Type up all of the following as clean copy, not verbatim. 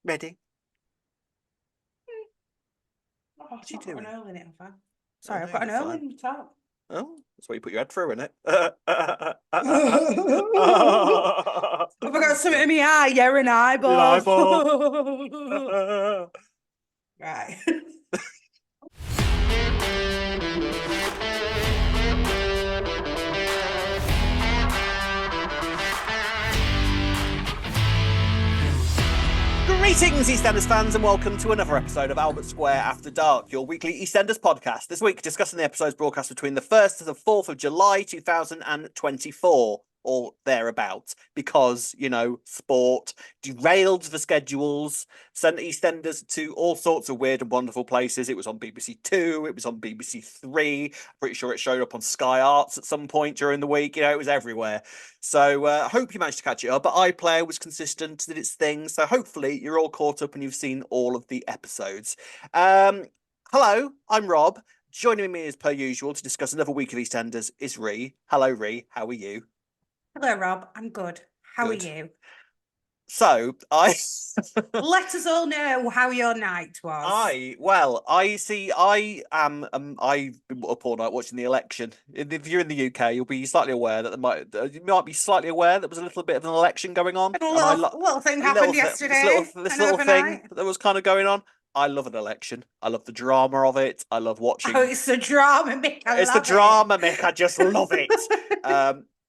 Ready? Oh, What are you I've got doing? an hole in it, have I? Sorry, no, I've got an you're hole fine. in my top. Oh, that's why you put your head through, innit? Have I got something in my eye? Yeah, an Your eyeball. eyeball. Right. Greetings, EastEnders fans, and welcome to another episode of Albert Square After Dark, your weekly EastEnders podcast. This week, discussing the episodes broadcast between the 1st and the 4th of July 2024, or thereabouts, because, sport, derailed the schedules, sent EastEnders to all sorts of weird and wonderful places. It was on BBC Two, it was on BBC Three, pretty sure it showed up on Sky Arts at some point during the week, it was everywhere. So I hope you managed to catch it up, but iPlayer was consistent, did its thing, so hopefully you're all caught up and you've seen all of the episodes. Hello, I'm Rob. Joining me as per usual to discuss another week of EastEnders is Ree. Hello, Ree. How are you? Hello, Rob. I'm good. How Good. are you? So, Let us all know how your night was. I am I've been up all night watching the election. If you're in the UK, you'll be slightly aware that you might be slightly aware there was a little bit of an election going on. A little thing happened yesterday. This little thing that was kind of going on. I love an election. I love the drama of it. I love watching. Oh, it's the drama, Mick. It's the drama, Mick. I just love it.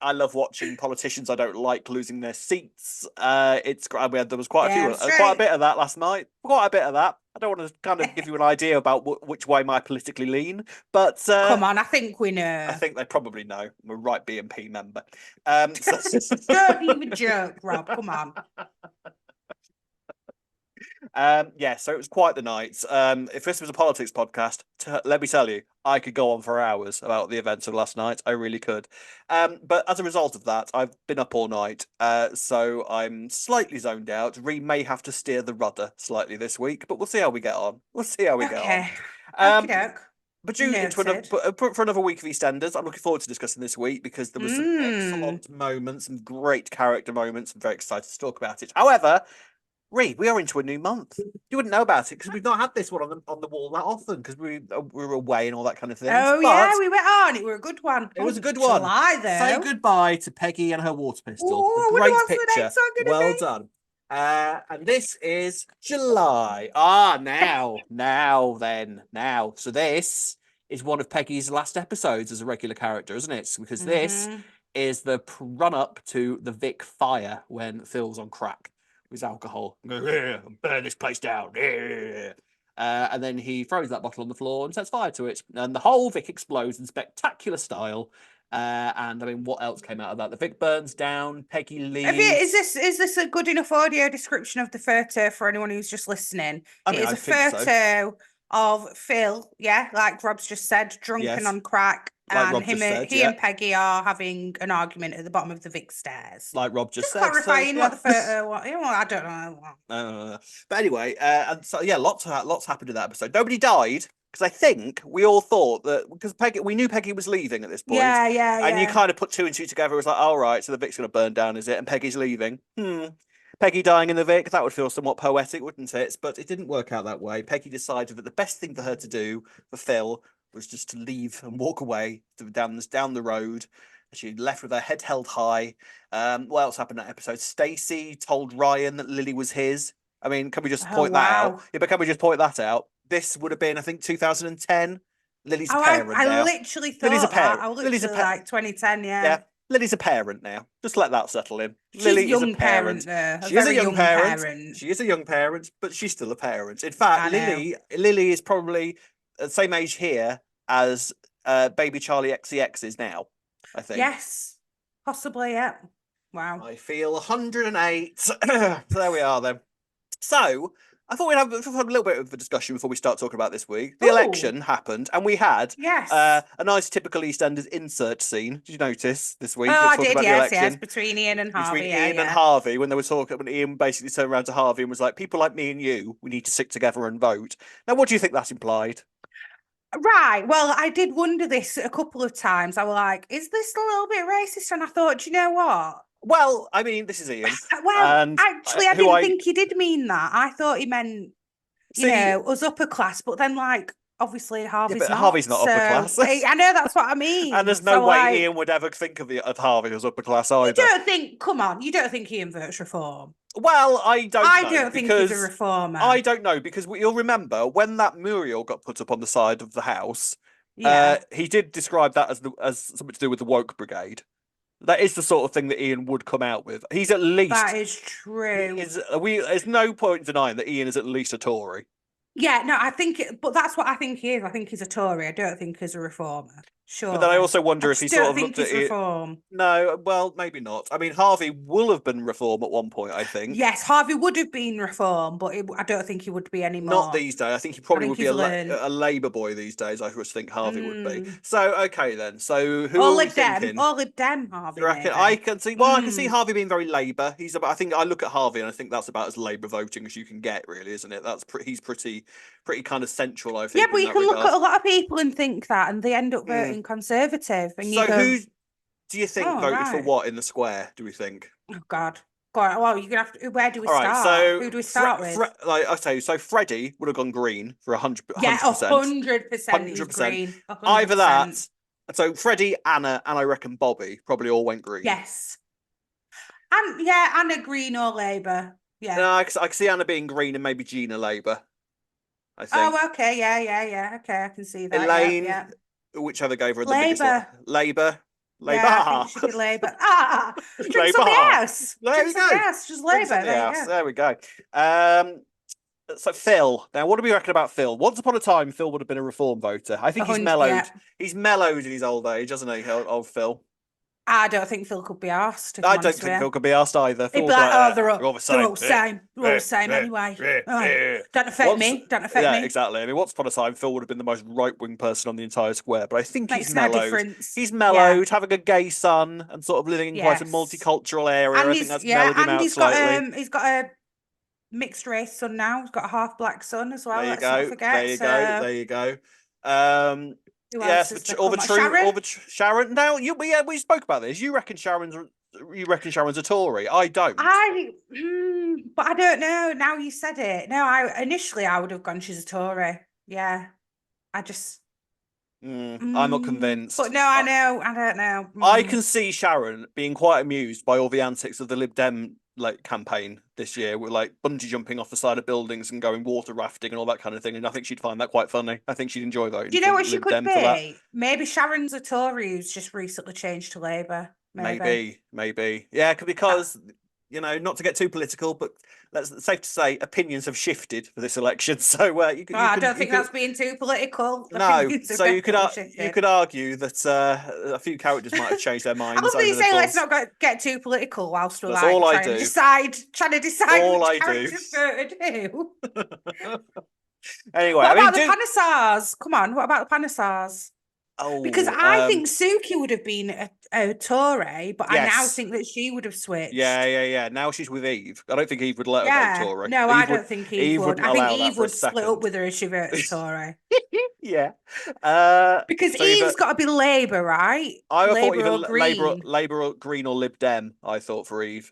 I love watching politicians I don't like losing their seats. It's great. There was quite a bit of that last night. Quite a bit of that. I don't want to kind of give you an idea about which way I politically lean, but come on, I think we know. I think they probably know. I'm a right BNP member. Don't even joke, Rob. Come on. So it was quite the night. If this was a politics podcast, let me tell you, I could go on for hours about the events of last night. I really could. But as a result of that, I've been up all night, so I'm slightly zoned out. Ree may have to steer the rudder slightly this week, but we'll see how we get on. Okey doke. But due for another week of EastEnders, I'm looking forward to discussing this week because there was some excellent moments, some great character moments. I'm very excited to talk about it. However, Ree, we are into a new month. You wouldn't know about it because we've not had this one on the wall that often because we were away and all that kind of thing. Yeah, we went on. It was a good one. It was a good one. July, though. Say goodbye to Peggy and her water pistol. Ooh, a great picture. The next one gonna well be? Done. And this is July. Now. So this is one of Peggy's last episodes as a regular character, isn't it? Because this is the run-up to the Vic fire when Phil's on crack with alcohol. Burn this place down. And then he throws that bottle on the floor and sets fire to it. And the whole Vic explodes in spectacular style. And I mean, what else came out of that? The Vic burns down, Peggy leaves. Is this a good enough audio description of the photo for anyone who's just listening? It is a photo of Phil, like Rob's just said, drunk and on crack. Like and he and Peggy are having an argument at the bottom of the Vic stairs. Like Rob just said. Clarifying what the photo was. I don't know. But anyway, and so lots happened in that episode. Nobody died because I think we all thought that because we knew Peggy was leaving at this point. Yeah. And you kind of put two and two together. It was like, all right, so the Vic's going to burn down, is it? And Peggy's leaving. Peggy dying in the Vic, that would feel somewhat poetic, wouldn't it? But it didn't work out that way. Peggy decided that the best thing for her to do for Phil was just to leave and walk away down the road. She left with her head held high. What else happened in that episode? Stacey told Ryan that Lily was his. I mean, can we just point that out? Yeah, but can we just point that out? This would have been, I think, 2010. Lily's a parent now. I literally thought Lily's a parent. Lily's like 2010, yeah. Lily's a parent now. Just let that settle in. Lily is a parent. She is a young parent. She is a young parent, but she's still a parent. In fact, Lily is probably the same age here as baby Charlie XCX is now, I think. Yes, possibly, yeah. Wow. I feel 108. So there we are then. So I thought we'd have a little bit of a discussion before we start talking about this week. The election happened, and we had a nice typical EastEnders insert scene. Did you notice this week? I did, yes, between Ian and Harvey. And Harvey, when they were talking, when Ian basically turned around to Harvey and was like, people like me and you, we need to stick together and vote. Now, what do you think that implied? Right. Well, I did wonder this a couple of times. I was like, is this a little bit racist? And I thought, do you know what? Well, I mean, this is Ian. Well, actually, I didn't think he did mean that. I thought he meant, us upper class, but then, like, obviously Harvey's not. Harvey's not upper class. I know, that's what I mean. And there's no way Ian would ever think of Harvey as upper class either. Come on, you don't think Ian votes reform? Well, I don't think he's a reformer. I don't know, because you'll remember when that mural got put up on the side of the house, he did describe that as something to do with the woke brigade. That is the sort of thing that Ian would come out with. He's at least... That is true. There's no point denying that Ian is at least a Tory. Yeah, no, but that's what I think he is. I think he's a Tory. I don't think he's a reformer. Sure. But then I also wonder if he sort of looked at it. Reform. No, well, maybe not. I mean, Harvey will have been reform at one point, I think. Yes, Harvey would have been reform, but I don't think he would be anymore. Not these days. I think he probably would be a Labour boy these days. I just think Harvey would be. So, okay then. So who are we thinking? Or Lib Dem, Harvey. I can see. Well, I can see Harvey being very Labour. I think I look at Harvey and I think that's about as Labour voting as you can get, really, isn't it? He's pretty kind of central, I think. Yeah, but you can look at a lot of people and think that, and they end up voting Conservative. And so who do you think voted for what in the square, do we think? Oh, God. Well, you're going to have to... Where do we start? So who do we start with? Like I say, so Freddie would have gone green for 100%. Yeah, 100%. 100%. Green. 100%. Either that... So Freddie, Anna, and I reckon Bobby probably all went green. Yes. And Anna green or Labour. Yeah. No, I can see Anna being green and maybe Gina Labour, I think. Oh, okay. Yeah. Okay, I can see that. Elaine... Yeah. Whichever gave her the biggest one. Labour. Yeah, I think it should be Labour. Drink something else. There we go. Just Labour. There we go. So Phil. Now, what do we reckon about Phil? Once upon a time, Phil would have been a reform voter. I think he's mellowed. Yeah. He's mellowed in his old age, doesn't he, old Phil? I don't think Phil could be asked. I don't think Phil could be asked either. He'd be like, they're all the same. They're all the same anyway. Don't affect me. Don't affect me. Yeah, exactly. I mean, once upon a time, Phil would have been the most right-wing person on the entire square, but I think he's mellowed. No difference. He's mellowed, having a gay son, and sort of living in quite a multicultural area. And I think that's mellowed him out slightly. He's got a mixed race son now. He's got a half black son as well. Let's not forget. There you go. Yes, all the Sharon. Now, we spoke about this. You reckon Sharon's a Tory? I don't. But I don't know. Now you said it. No, initially I would have gone, she's a Tory. Yeah, I just. I'm not convinced. But no, I don't know. I can see Sharon being quite amused by all the antics of the Lib Dem campaign this year, with bungee jumping off the side of buildings and going water rafting and all that kind of thing, and I think she'd find that quite funny. I think she'd enjoy voting. Do you know what she could be? Maybe Sharon's a Tory who's just recently changed to Labour. Maybe. Yeah, because not to get too political, but it's safe to say opinions have shifted for this election. So I don't think that's being too political. No, so you could argue that a few characters might have changed their minds. I was going to say, let's not get too political whilst we're trying to decide all which characters voted who. Anyway, what about the Panasars? Come on, what about the Panasars? Oh, because I think Suki would have been a Tory, but I now think that she would have switched. Yeah. Now she's with Eve. I don't think Eve would let her vote Tory. No, I don't think Eve would. I think Eve would split up with her if she voted Tory. Yeah. Because Eve's got to be Labour, right? I thought either Labour or Green or Lib Dem, I thought, for Eve.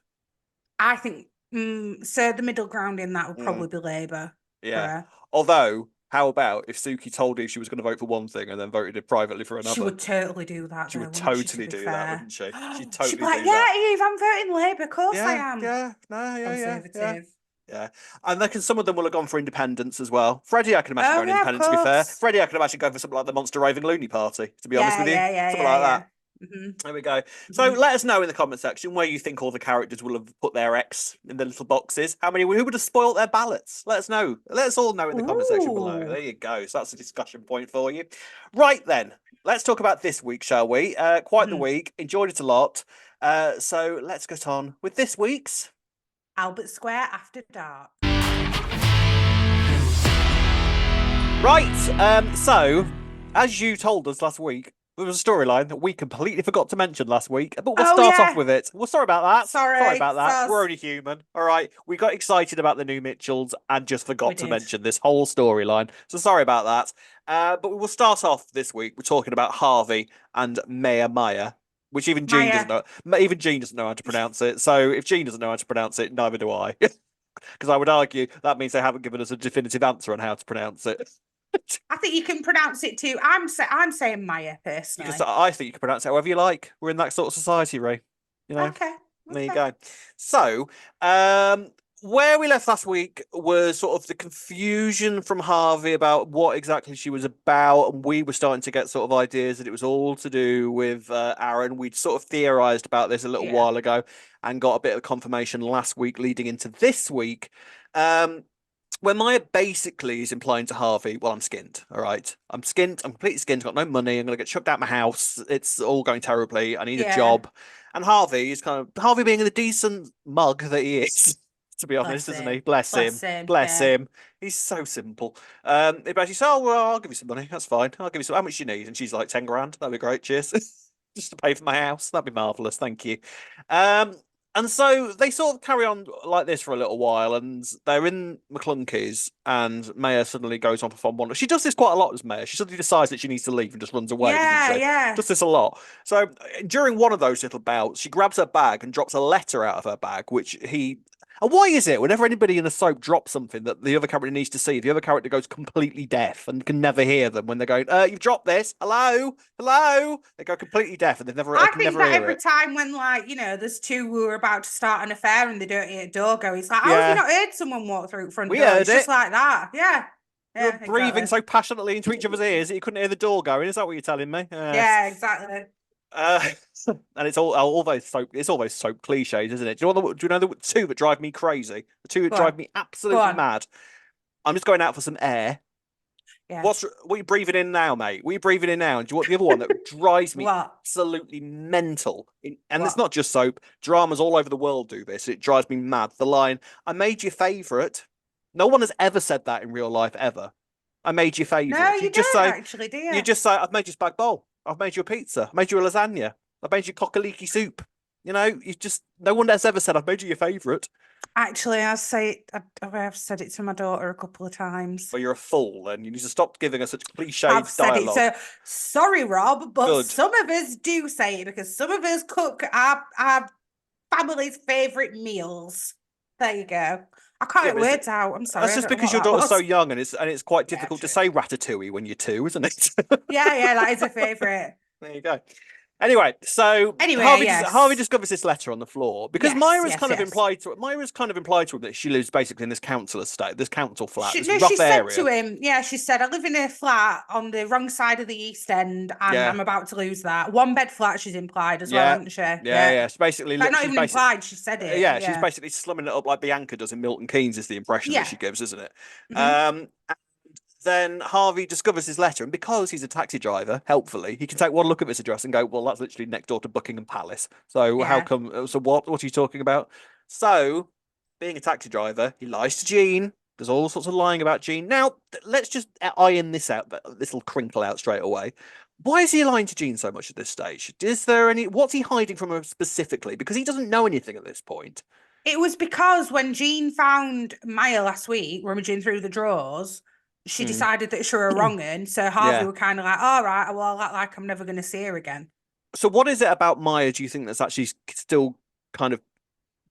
I think, so the middle ground in that would probably be Labour. Yeah. Although... How about if Suki told Eve she was going to vote for one thing and then voted it privately for another? She would totally do that. She would totally do that, wouldn't she? She'd totally She'd be like, Eve, I'm voting Labour. Of course I am. Conservative. Yeah. And some of them will have gone for independence as well. Freddie, I can imagine going independent, to be fair. Freddie, I can imagine going for something like the Monster Raving Loony Party, to be honest with you. Something like that. Mm-hmm. There we go. So let us know in the comment section where you think all the characters will have put their X in the little boxes. Who would have spoiled their ballots? Let us know. Let us all know in the comment section below. There you go. So that's a discussion point for you. Right then, let's talk about this week, shall we? Quite the week. Enjoyed it a lot. So let's get on with this week's Albert Square After Dark. Right. So as you told us last week, there was a storyline that we completely forgot to mention last week, but we'll start off with it. Well, sorry about that. Sorry about that. We're only human. All right. We got excited about the new Mitchells and just forgot to mention this whole storyline. So sorry about that. But we will start off this week. We're talking about Harvey and Maya. which even Jean doesn't know. Even Jean doesn't know how to pronounce it. So if Jean doesn't know how to pronounce it, neither do I. Because I would argue that means they haven't given us a definitive answer on how to pronounce it. I think you can pronounce it too. I'm saying Maya personally. Because I think you can pronounce it however you like. We're in that sort of society, Ray. You know. Okay. There you go. So, where we left last week was sort of the confusion from Harvey about what exactly she was about, and we were starting to get sort of ideas that it was all to do with Aaron. We'd sort of theorized about this a little while ago and got a bit of confirmation last week leading into this week. Where Maya basically is implying to Harvey, well, I'm skinned, all right? I'm skinned, I'm completely skinned, got no money, I'm going to get chucked out of my house, it's all going terribly, I need a job. And Harvey is Harvey being the decent mug that he is, to be honest, isn't he? Bless him. He's so simple. He basically says, oh, well, I'll give you some money, that's fine. I'll give you some, how much do you need? And she's like, 10 grand, that'd be great, cheers. Just to pay for my house, that'd be marvellous, thank you. And so they sort of carry on like this for a little while, and they're in McClunky's, and Maya suddenly goes on for fun one. She does this quite a lot as Maya. She suddenly decides that she needs to leave and just runs away. Yeah. Does this a lot. So during one of those little bouts, she grabs her bag and drops a letter out of her bag, which he... And why is it whenever anybody in the soap drops something that the other character needs to see, the other character goes completely deaf and can never hear them when they're going, you've dropped this, hello? They go completely deaf and they I think that every time when, like, you know, there's two who are about to start an affair and they don't hear a door go, it's like, how have you not heard someone walk through the front door? It's just like that. Yeah. You're breathing so passionately into each other's ears that you couldn't hear the door going. Is that what you're telling me? Yeah, exactly. And it's all those soap cliches, isn't it? Do you know the two that drive me crazy? The two that drive me absolutely mad. I'm just going out for some air. Yeah. What are you breathing in now, mate? What are you breathing in now? And do you want the other one that drives me absolutely mental? And it's not just soap. Dramas all over the world do this. It drives me mad. The line, I made your favourite. No one has ever said that in real life, ever. I made your favourite. No, you just don't actually, do you? You just say, I've made you spag bowl. I've made you a pizza. I made you a lasagna. I made you cockaliki soup. You know, no one has ever said, I've made you your favourite. Actually, I've said it to my daughter a couple of times. Well, you're a fool, and you need to stop giving us such cliched dialogue. Said it. So sorry, Rob, but some of us do say it because some of us cook our family's favourite meals. There you go. I can't get words out. I'm sorry. That's just because your daughter's so young, and it's quite difficult to say ratatouille when you're 2, isn't it? yeah, that is a favourite. There you go. Anyway, Harvey discovers this letter on the floor because Myra's kind of implied to him that she lives basically in this council estate, this council flat, this rough area. Said to him, she said, I live in a flat on the wrong side of the East End and I'm about to lose that. 1-bed flat, she's implied as well, hasn't she? Yeah. She's basically... not even implied, she said it. Yeah, she's basically slumming it up like Bianca does in Milton Keynes is the impression that she gives, isn't it? Mm-hmm. Then Harvey discovers his letter, and because he's a taxi driver, helpfully, he can take one look at this address and go, well, that's literally next door to Buckingham Palace. So how come, so what are you talking about? So, being a taxi driver, he lies to Jean. There's all sorts of lying about Jean. Now, let's just iron this out, this little crinkle out straight away. Why is he lying to Jean so much at this stage? What's he hiding from her specifically? Because he doesn't know anything at this point. It was because when Jean found Maya last week, rummaging through the drawers, she decided that she were wrong, and so Harvey were kind of like, all right, well, I'll act like I'm never going to see her again. So what is it about Maya, do you think, that's actually still kind of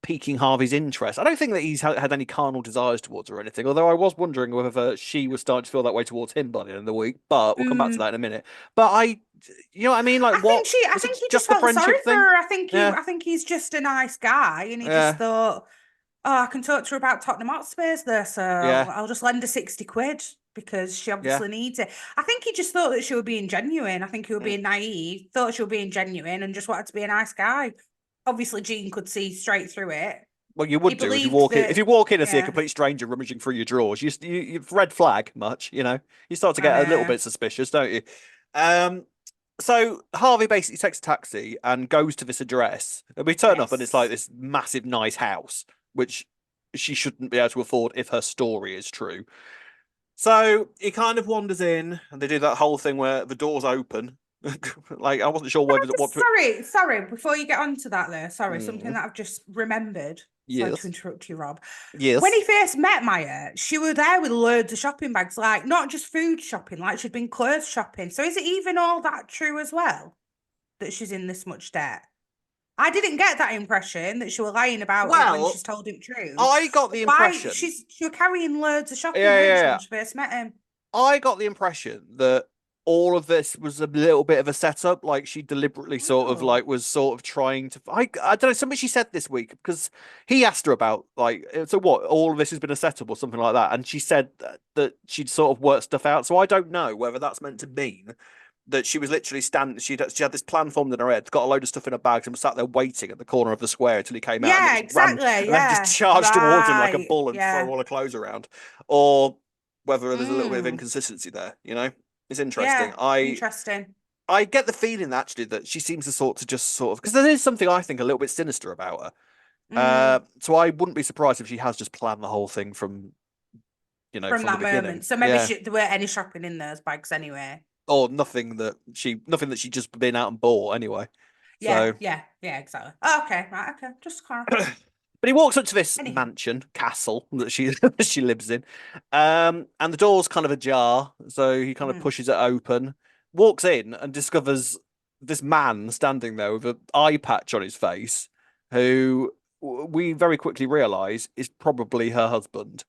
piquing Harvey's interest? I don't think that he's had any carnal desires towards her or anything, although I was wondering whether she was starting to feel that way towards him by the end of the week, but we'll come back to that in a minute. But you know what I mean? Like, I think he just felt sorry for her. I think he's just a nice guy, and he just thought, I can talk to her about Tottenham Hotspurs there, so I'll just lend her 60 quid because she obviously needs it. I think he just thought that she was being genuine. I think he was being naive, thought she was being genuine and just wanted to be a nice guy. Obviously, Jean could see straight through it. Well, you would do if you walk in. If you walk in and see a complete stranger rummaging through your drawers, you red flag much, you know. You start to get a little bit suspicious, don't you? So Harvey basically takes a taxi and goes to this address. And we turn up and it's like this massive, nice house, which she shouldn't be able to afford if her story is true. So he kind of wanders in, and they do that whole thing where the doors open. Like, I wasn't sure whether... Sorry, before you get on to that there, something that I've just remembered. Sorry to interrupt you, Rob. Yes. When he first met Maya, she was there with loads of shopping bags, like, not just food shopping, like she'd been clothes shopping. So is it even all that true as well? that she's in this much debt. I didn't get that impression that she was lying about it when she's told him true. I got the impression she was carrying loads of shopping when she first met him. I got the impression that all of this was a little bit of a setup. Like she deliberately was trying to. I don't know, something she said this week, because he asked her about so what, all of this has been a setup or something like that, and she said that she'd sort of worked stuff out. So I don't know whether that's meant to mean that she was literally standing. She had this plan formed in her head, got a load of stuff in her bags, and was sat there waiting at the corner of the square until he came out. Yeah, exactly. And then just charged towards him like a bull and threw all her clothes around, or whether there's a little bit of inconsistency there. You know, it's interesting. Interesting. I get the feeling actually that she seems to because there is something I think a little bit sinister about her. So I wouldn't be surprised if she has just planned the whole thing from that the beginning. So maybe there weren't any shopping in those bags anyway. Or nothing that she just been out and bought anyway. Yeah, exactly. Oh, okay, right, okay, just clarify. But he walks up to this mansion, castle that she lives in, and the door's kind of ajar, so he kind of pushes it open, walks in, and discovers this man standing there with an eye patch on his face, who we very quickly realise is probably her husband.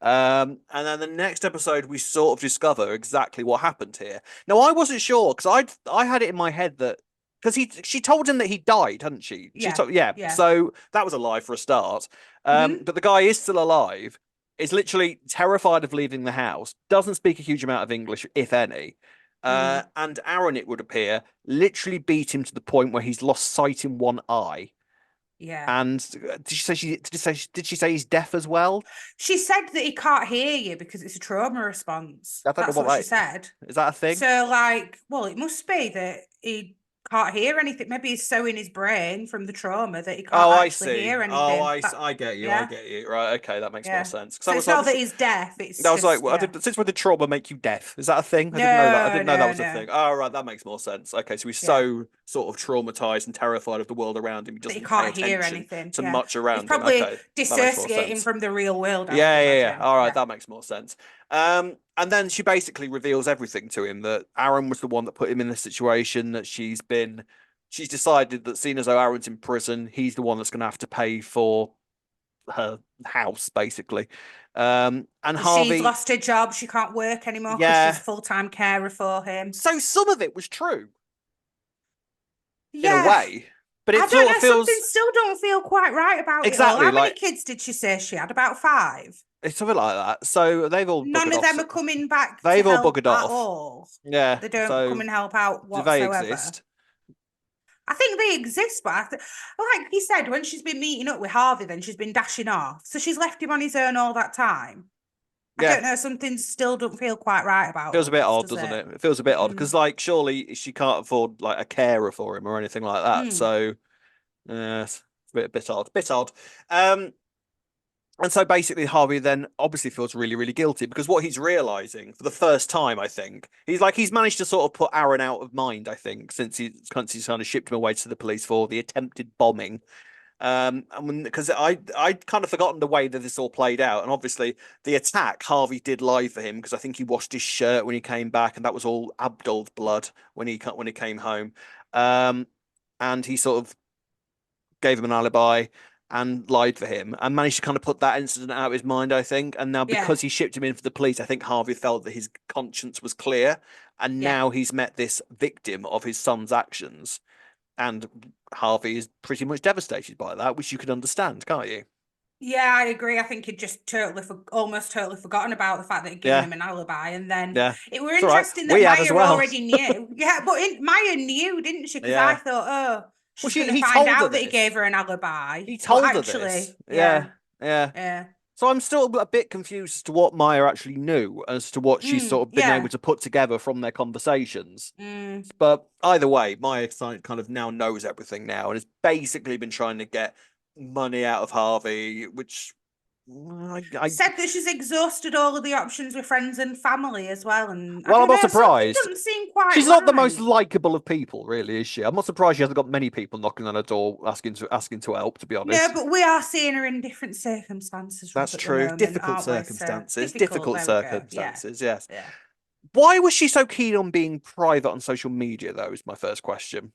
And then the next episode, we sort of discover exactly what happened here. Now, I wasn't sure because I had it in my head that because she told him that he died, hadn't she? Yeah. So that was a lie for a start. But the guy is still alive. Is literally terrified of leaving the house. Doesn't speak a huge amount of English, if any. And Aaron, it would appear, literally beat him to the point where he's lost sight in one eye. Yeah. And did she say he's deaf as well? She said that he can't hear you because it's a trauma response. That's what she said. Is that a thing? So it must be that he can't hear anything. Maybe he's so in his brain from the trauma that he can't actually hear anything. I get you. I get you. Right. Okay, that makes more sense. So it's not that he's deaf. It's since when did trauma make you deaf? Is that a thing? I didn't know that. I didn't know that was a thing. Oh, right. That makes more sense. Okay, so he's so sort of traumatized and terrified of the world around him, he doesn't can't hear anything to much around him. Probably dissociating from the real world. Yeah. All right, that makes more sense. And then she basically reveals everything to him, that Aaron was the one that put him in this situation, that she's decided that seeing as though Aaron's in prison, he's the one that's going to have to pay for her house, basically. And Harvey, she's lost her job. She can't work anymore because she's a full-time carer for him. So some of it was true. In a way. But it sort of feels... Something still don't feel quite right about it. How many kids did she say she had? About 5? It's something like that. So they've all none of them are coming back. They've all buggered off. All. Yeah, they don't come and help out whatsoever. Do they exist? I think they exist, but like he said, when she's been meeting up with Harvey, then she's been dashing off. So she's left him on his own all that time. I don't know. Something still don't feel quite right about. Feels a bit odd, doesn't it? It feels a bit odd because, surely she can't afford a carer for him or anything like that. So, it's a bit odd. And so basically Harvey then obviously feels really, really guilty because what he's realizing for the first time, I think, he's managed to sort of put Aaron out of mind, I think, since he's kind of shipped him away to the police for the attempted bombing. Because I'd kind of forgotten the way that this all played out. And obviously the attack, Harvey did lie for him because I think he washed his shirt when he came back and that was all Abdul's blood when he came home. And he sort of gave him an alibi and lied for him and managed to kind of put that incident out of his mind, I think. And now because he shipped him in for the police, I think Harvey felt that his conscience was clear. And now he's met this victim of his son's actions. And Harvey is pretty much devastated by that, which you can understand, can't you? Yeah, I agree. I think he'd just almost totally forgotten about the fact that he'd given him an alibi. And then it were interesting that Maya already knew. But Maya knew, didn't she? Because I thought, she's going to find out that he gave her an alibi. He told her this. Yeah. So I'm still a bit confused as to what Maya actually knew, as to what she's sort of been able to put together from their conversations. But either way, Maya kind of now knows everything now and has basically been trying to get money out of Harvey, which I said that she's exhausted all of the options with friends and family as well. And I'm not surprised. Doesn't seem quite. She's not the most likable of people, really, is she? I'm not surprised she hasn't got many people knocking on her door asking to help. To be honest, no, but we are seeing her in different circumstances. That's true. Moment, difficult circumstances. So difficult circumstances. Yes. Yeah. Why was she so keen on being private on social media, though? Is my first question.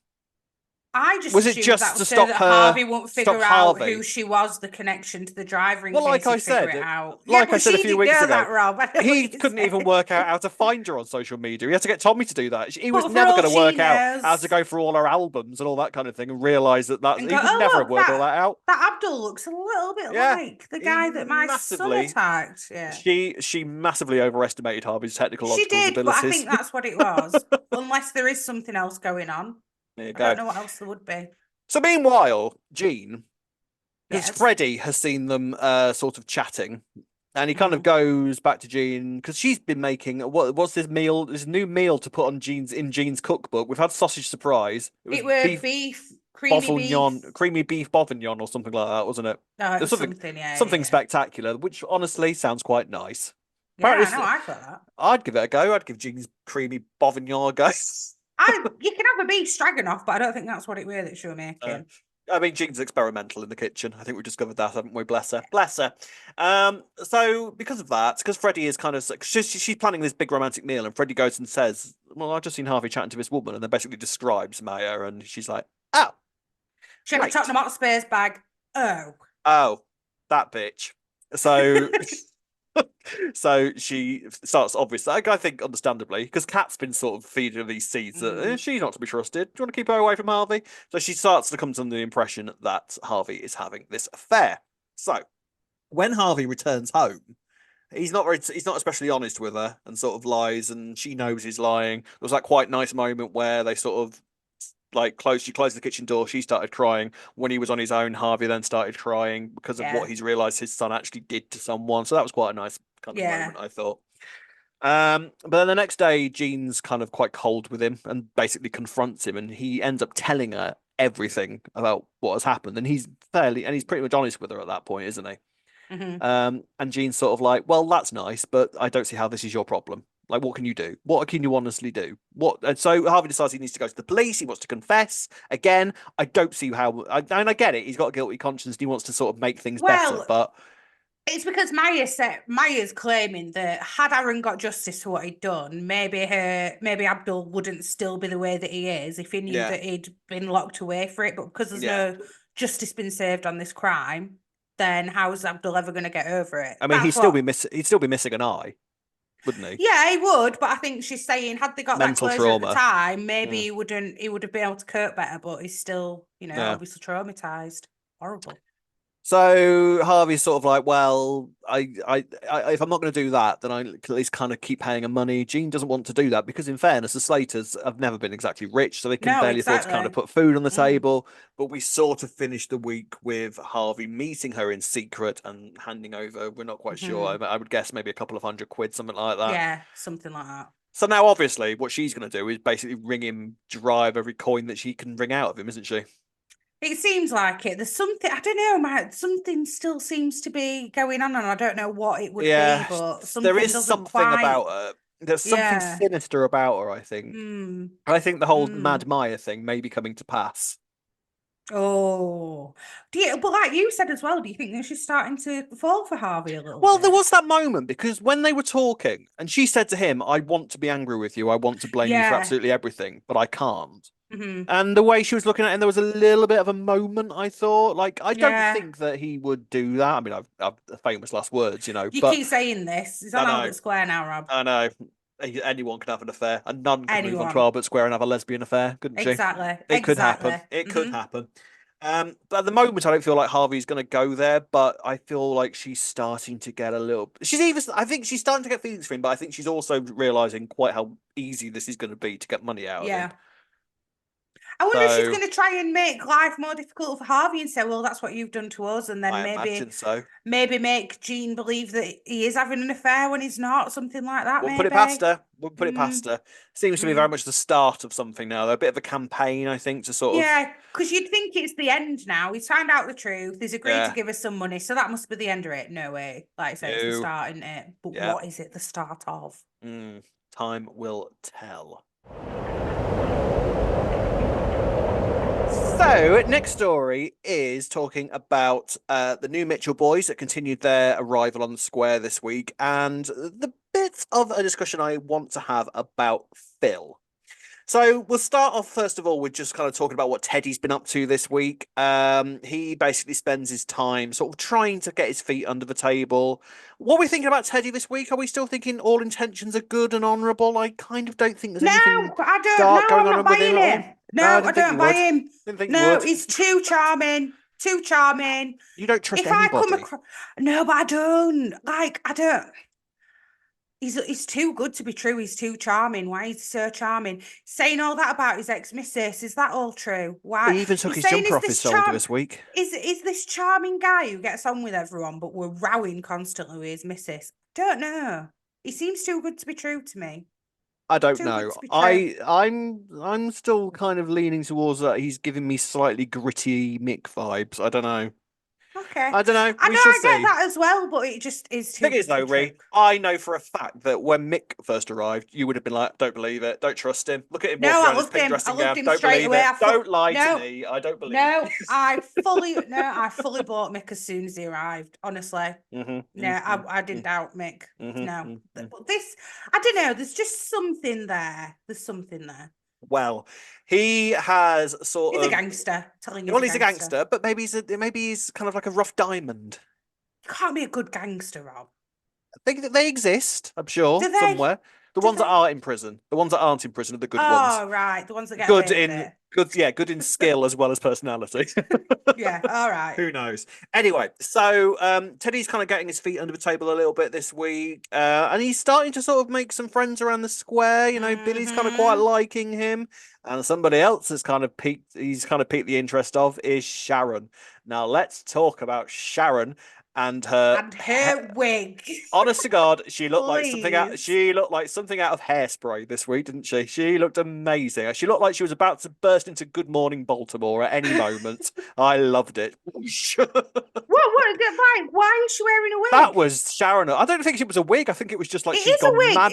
I just was it assumed just that to was so stop that her? Harvey won't figure Stop out Harvey? who she was, the connection to the driver, in Well, case like I he'd figure said, it out. like Yeah, I but said a she few didn't weeks know ago, that, Rob. I know he what you couldn't even said. work out how to find her on social media. He had to get Tommy to do that. He was But for never all going to she work out how to knows, go through all her albums and all that kind of thing and realise that and he go, would never oh have look, worked all that out. that Abdul looks a little bit Yeah, like the he guy that my son massively. attacked. Yeah, She massively overestimated Harvey's she technological did, but I abilities. think that's what it was. Unless there is something else going on, There you I go. don't know what else there would be. So meanwhile, Jean, because Yes. Freddie has seen them sort of chatting, and he kind of goes back to Jean because she's been making what's this meal? This new meal to put on Jean's cookbook. We've had sausage surprise. It was beef, creamy beef. Creamy beef bourguignon or something like that, wasn't it? No, it was something, yeah. spectacular, which honestly sounds quite nice. Yeah, Apparently, I know, I thought that. I'd give it a go. I'd give Jean's creamy bourguignon a go. You can have a beef stroganoff, but I don't think that's what it was that she was making. I mean, Jean's experimental in the kitchen. I think we discovered that, haven't we? Bless her. Bless her. So because of that, because Freddie is kind of she's planning this big romantic meal, and Freddie goes and says, "Well, I've just seen Harvey chatting to this woman," and then basically describes Maya, and she's like, "Oh, she had a Tottenham Hotspur's bag. Oh, that bitch." So. So she starts, obviously, I think understandably, because Kat's been sort of feeding her these seeds that she's not to be trusted. Do you want to keep her away from Harvey? So she starts to come to the impression that Harvey is having this affair. So when Harvey returns home, he's not especially honest with her and sort of lies, and she knows he's lying. There was that quite nice moment where they sort of she closed the kitchen door, she started crying. When he was on his own, Harvey then started crying because of what he's realized his son actually did to someone. So that was quite a nice kind of moment, I thought. But then the next day, Jean's kind of quite cold with him and basically confronts him, and he ends up telling her everything about what has happened, and he's pretty much honest with her at that point, isn't he? And Jean's sort of like, well, that's nice, but I don't see how this is your problem. Like, what can you do? What can you honestly do? And so Harvey decides he needs to go to the police. He wants to confess. Again, I don't see how. I get it. He's got a guilty conscience. And he wants to sort of make things better. But it's because Maya's claiming that had Aaron got justice for what he'd done, maybe Abdul wouldn't still be the way that he is if he knew that he'd been locked away for it. But because there's no justice been served on this crime, then how's Abdul ever going to get over it? I mean, he'd still be missing an eye, wouldn't he? Yeah, he would, but I think she's saying had they got mental that closure trauma at the time, maybe he would have been able to cope better, but he's still, obviously traumatized. Horrible. So Harvey's sort of like, well, I if I'm not going to do that, then I can at least kind of keep paying her money. Jean doesn't want to do that because, in fairness, the Slaters have never been exactly rich, so they can barely afford to kind of put food on the table. But we sort of finished the week with Harvey meeting her in secret and handing over. We're not quite sure. I would guess maybe a couple of £100, something like that. Yeah, something like that. So now, obviously, what she's going to do is basically ring him dry of every coin that she can wring out of him, isn't she? It seems like it. There's something, I don't know, something still seems to be going on, and I don't know what it would be, but there is something about her. There's something sinister about her, I think. I think the whole Mad Maya thing may be coming to pass. Oh, but like you said as well, do you think that she's starting to fall for Harvey a little bit? Well, there was that moment because when they were talking, and she said to him, "I want to be angry with you. I want to blame you for absolutely everything, but I can't." And the way she was looking at him, there was a little bit of a moment, I thought. Like, I don't think that he would do that. I mean, I've famous last words, You keep saying this. It's on Albert Square now, Rob. I know. Anyone can have an affair. And none can move on to Albert Square and have a lesbian affair, couldn't she? Exactly. It could happen. It could happen. But at the moment, I don't feel like Harvey's going to go there, but I feel like she's starting to get a little... I think she's starting to get feelings for him, but I think she's also realising quite how easy this is going to be to get money out of him. I wonder if she's going to try and make life more difficult for Harvey and say, well, that's what you've done to us. And then maybe make Jean believe that he is having an affair when he's not, something like that. We'll put it past her. We'll put it past her. Seems to be very much the start of something now, though. A bit of a campaign, I think, to sort of... Yeah, because you'd think it's the end now. He's found out the truth. He's agreed to give us some money. So that must be the end of it. No way. Like I said, it's the start, isn't it? But what is it the start of? Time will tell. So, next story is talking about the new Mitchell boys that continued their arrival on the square this week, and the bit of a discussion I want to have about Phil. So we'll start off first of all with just kind of talking about what Teddy's been up to this week. He basically spends his time sort of trying to get his feet under the table. What are we thinking about Teddy this week? Are we still thinking all intentions are good and honourable? I kind of don't think there's anything I don't. dark No, going I'm on not with him buying at all. it. No, I don't buy him. Didn't think you No, would. he's too charming. Too charming. You don't trust If anybody. I come across, no, but I don't. Like, I don't. He's too good to be true. He's too charming. Why is he so charming? Saying all that about his ex-missus, is that all true? Why? He even took his jumper off his shoulder this week. Is this charming guy who gets on with everyone, but we're rowing constantly with his missus? Don't know. He seems too good to be true to me. I don't know. I'm still kind of leaning towards that. He's giving me slightly gritty Mick vibes. I don't know. Okay. I don't know. I get that as well, but it just is too. Thing is, though, Ree, I know for a fact that when Mick first arrived, you would have been like, "Don't believe it. Don't trust him. Look at him walking around his pink dressing gown. Don't believe it. Don't lie to me. I don't believe." No, I fully bought Mick as soon as he arrived. Honestly, I didn't doubt Mick. No, but this, I don't know. There's just something there. There's something there. Well, he has sort of. He's a gangster. He's a gangster, but maybe he's kind of like a rough diamond. You can't be a good gangster, Rob. I think that they exist. I'm sure somewhere. The ones that are in prison, the ones that aren't in prison are the good ones. Oh, right, the ones that get good in skill as well as personality. Yeah, all right. Who knows? Anyway, so Teddy's kind of getting his feet under the table a little bit this week, and he's starting to sort of make some friends around the square. You know, Billy's kind of quite liking him, and somebody else has kind of piqued the interest of is Sharon. Now let's talk about Sharon. And her wig. Honest to God, she looked like something out. She looked like something out of Hairspray this week, didn't she? She looked amazing. She looked like she was about to burst into Good Morning Baltimore at any moment. I loved it. Why is she wearing a wig? That was Sharon. I don't think it was a wig. I think it was just like she's gone mad.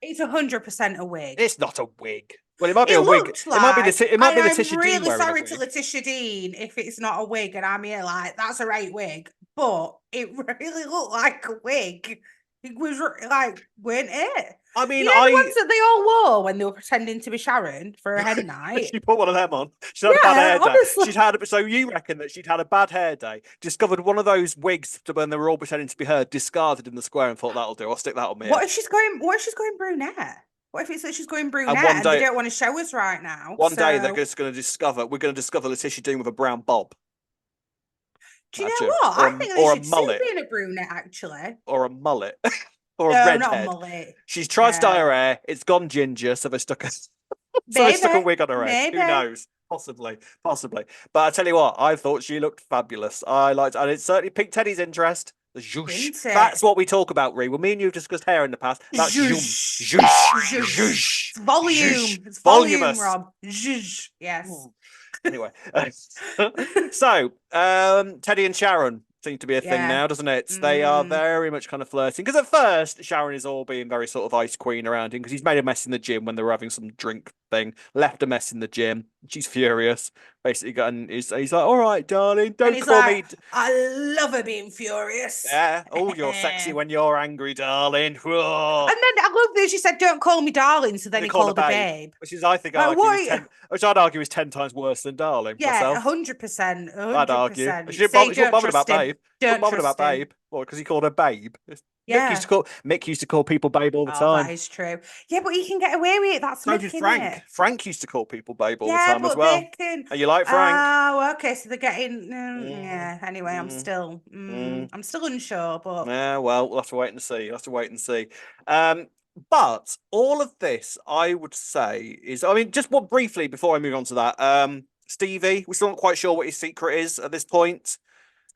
It's 100% a wig. It's not a wig. Well, it might be a wig. It might be the Letitia Dean. I'm really sorry to Letitia Dean if it's not a wig, and I'm here like that's a right wig, but it really looked like a wig. It was like, weren't it? I mean, the ones that they all wore when they were pretending to be Sharon for a hen night. She put one of them on. She had a bad hair day. So you reckon that she'd had a bad hair day? Discovered one of those wigs when they were all pretending to be her, discarded in the square, and thought that'll do. I'll stick that on me. What if she's going brunette? What if it's that she's going brunette and they don't want to show us right now? One day they're just going to discover. We're going to discover Letitia Dean with a brown bob. Do you know what? I think they should still be in a brunette, actually. Or a mullet. Or a redhead. Not a mullet. She's tried to dye her hair. It's gone ginger, so they stuck a wig on her head. Who knows? Possibly. But I tell you what, I thought she looked fabulous. I liked, and it certainly piqued Teddy's interest. The zhoosh. That's what we talk about, Ree. Well, me and you have discussed hair in the past. That's zhoosh. Zhoosh. Volume. It's voluminous. Rob. Zhoosh. Yes. Anyway, so Teddy and Sharon seem to be a thing now, doesn't it? They are very much kind of flirting. Because at first, Sharon is all being very sort of ice queen around him because he's made a mess in the gym when they were having some drink thing. Left a mess in the gym. She's furious. Basically, he's like, "All right, darling, don't call me." I love her being furious. Yeah. Oh, you're sexy when you're angry, darling. Whoa. And then I love that she said, "Don't call me darling." So then he called her babe, which is, I think, which I'd argue is 10 times worse than darling. Yeah, 100%. I'd argue. She wasn't bothered about babe. Don't bothered about babe. What? Because he called her babe. Yeah. Mick used to call people babe all the time. That is true. Yeah, but he can get away with it. That's so did Frank. Frank used to call people babe all the time as well. Are you like Frank? Oh, okay. So they're getting. Yeah. Anyway, I'm still unsure, but yeah. Well, we'll have to wait and see. But all of this, I would say, is. I mean, just briefly before I move on to that. Stevie, we're still not quite sure what his secret is at this point.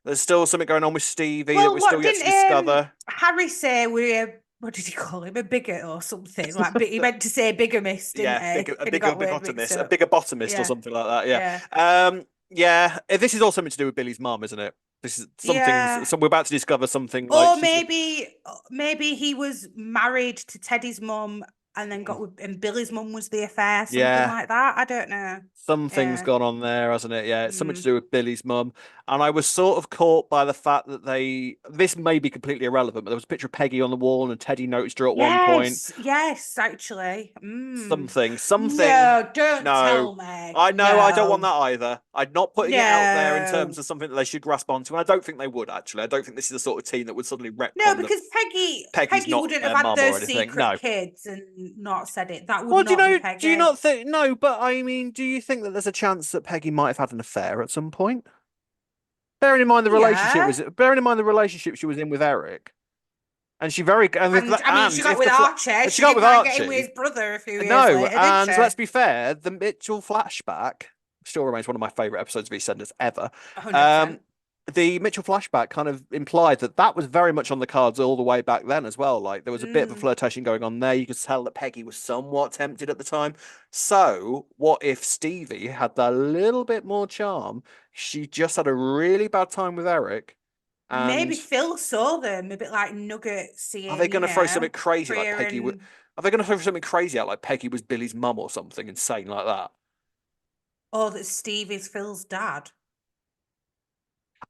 There's still something going on with Stevie that we're still yet to discover. Harry say what did he call him? A bigot or something? Like he meant to say bigamist, didn't he? A bigger bottomist or something like that. Yeah. This is all something to do with Billy's mum, isn't it? This is something. So we're about to discover something. Or maybe he was married to Teddy's mum. And then and Billy's mum was the affair, something like that. I don't know. Something's gone on there, hasn't it? Yeah, it's something to do with Billy's mum. And I was sort of caught by the fact that this may be completely irrelevant, but there was a picture of Peggy on the wall and Teddy noticed her at one point. Yes, actually. Something. No, don't No. tell me. I know, I don't want No. that either. I'm not putting it out there in terms of something that they should grasp onto, and I don't think they would, actually. I don't think this is the sort of team that would suddenly No, retcon that because Peggy's Peggy not wouldn't their have had mum or those anything. secret No. kids and not said it. That would Well, not be Peggy. do you not think, no, but I mean, do you think that there's a chance that Peggy might have had an affair at some point? Bearing in mind the relationship she was in with Eric. And she very, and I mean, she got with Archie. She got with Archie. Get in with his brother a few years later, didn't she? Let's be fair, the Mitchell flashback still remains one of my favorite episodes of EastEnders ever. 100%. The Mitchell flashback kind of implied that was very much on the cards all the way back then as well. Like there was a bit of a flirtation going on there. You could tell that Peggy was somewhat tempted at the time. So what if Stevie had that little bit more charm? She just had a really bad time with Eric. And maybe Phil saw them a bit like Nugget seeing. Are they going to throw something crazy Priya like Peggy? Are they going to throw something crazy out like Peggy was Billy's mum or something insane like that? Or that Steve is Phil's dad?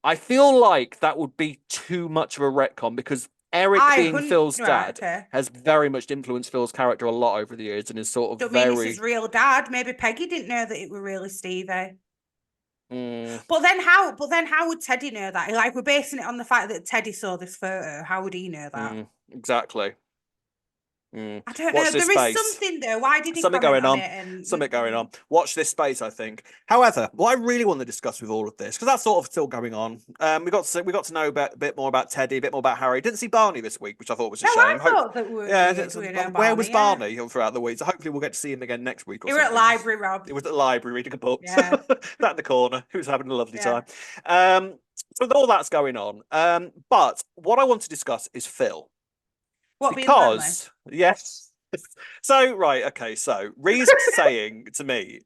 I feel like that would be too much of a retcon because Eric being Phil's dad has very much influenced Phil's character a lot over the years and is sort of don't mean it's his real dad. Maybe Peggy didn't know that it were really Stevie. But then how would Teddy know that? Like, we're basing it on the fact that Teddy saw this photo. How would he know that? Exactly. I don't know. There is something though. Why did he something going on? Something going on. Watch this space, I think. However, what I really want to discuss with all of this, because that's sort of still going on. We got to know a bit more about Teddy, a bit more about Harry. Didn't see Barney this week, which I thought was a shame. I thought that where was Barney throughout the week? So hopefully we'll get to see him again next week. He was at library, Rob. He was at the library reading a book. Yeah. That in the corner. He was having a lovely time. So all that's going on. But what I want to discuss is Phil. Because yes. So, right, okay, so Ree's saying to me,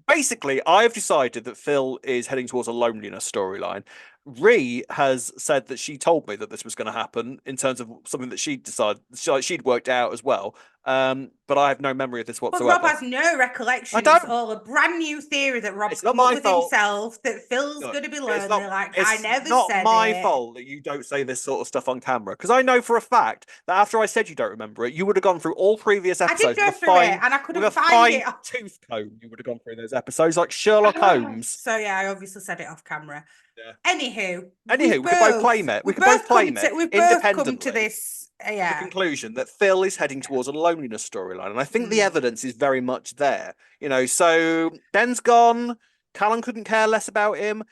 basically, I've decided that Phil is heading towards a loneliness storyline. Ree has said that she told me that this was going to happen in terms of something that she decided, she'd worked out as well. But I have no memory of this whatsoever. But Rob has no recollection. It's all a brand new theory that Rob's come up with himself, that Phil's going to be lonely. I never said it. It's not my fault that you don't say this sort of stuff on camera, because I know for a fact that after I said you don't remember it, you would have gone through all previous episodes. I did go through it, and I couldn't find it. Tooth comb, you would have gone through those episodes like Sherlock Holmes. So yeah, I obviously said it off camera. Yeah. Anywho, we could both claim it. We could both claim it. We've both come to this the conclusion that Phil is heading towards a loneliness storyline, and I think the evidence is very much there. You know, so Ben's gone. Callum couldn't care less about him.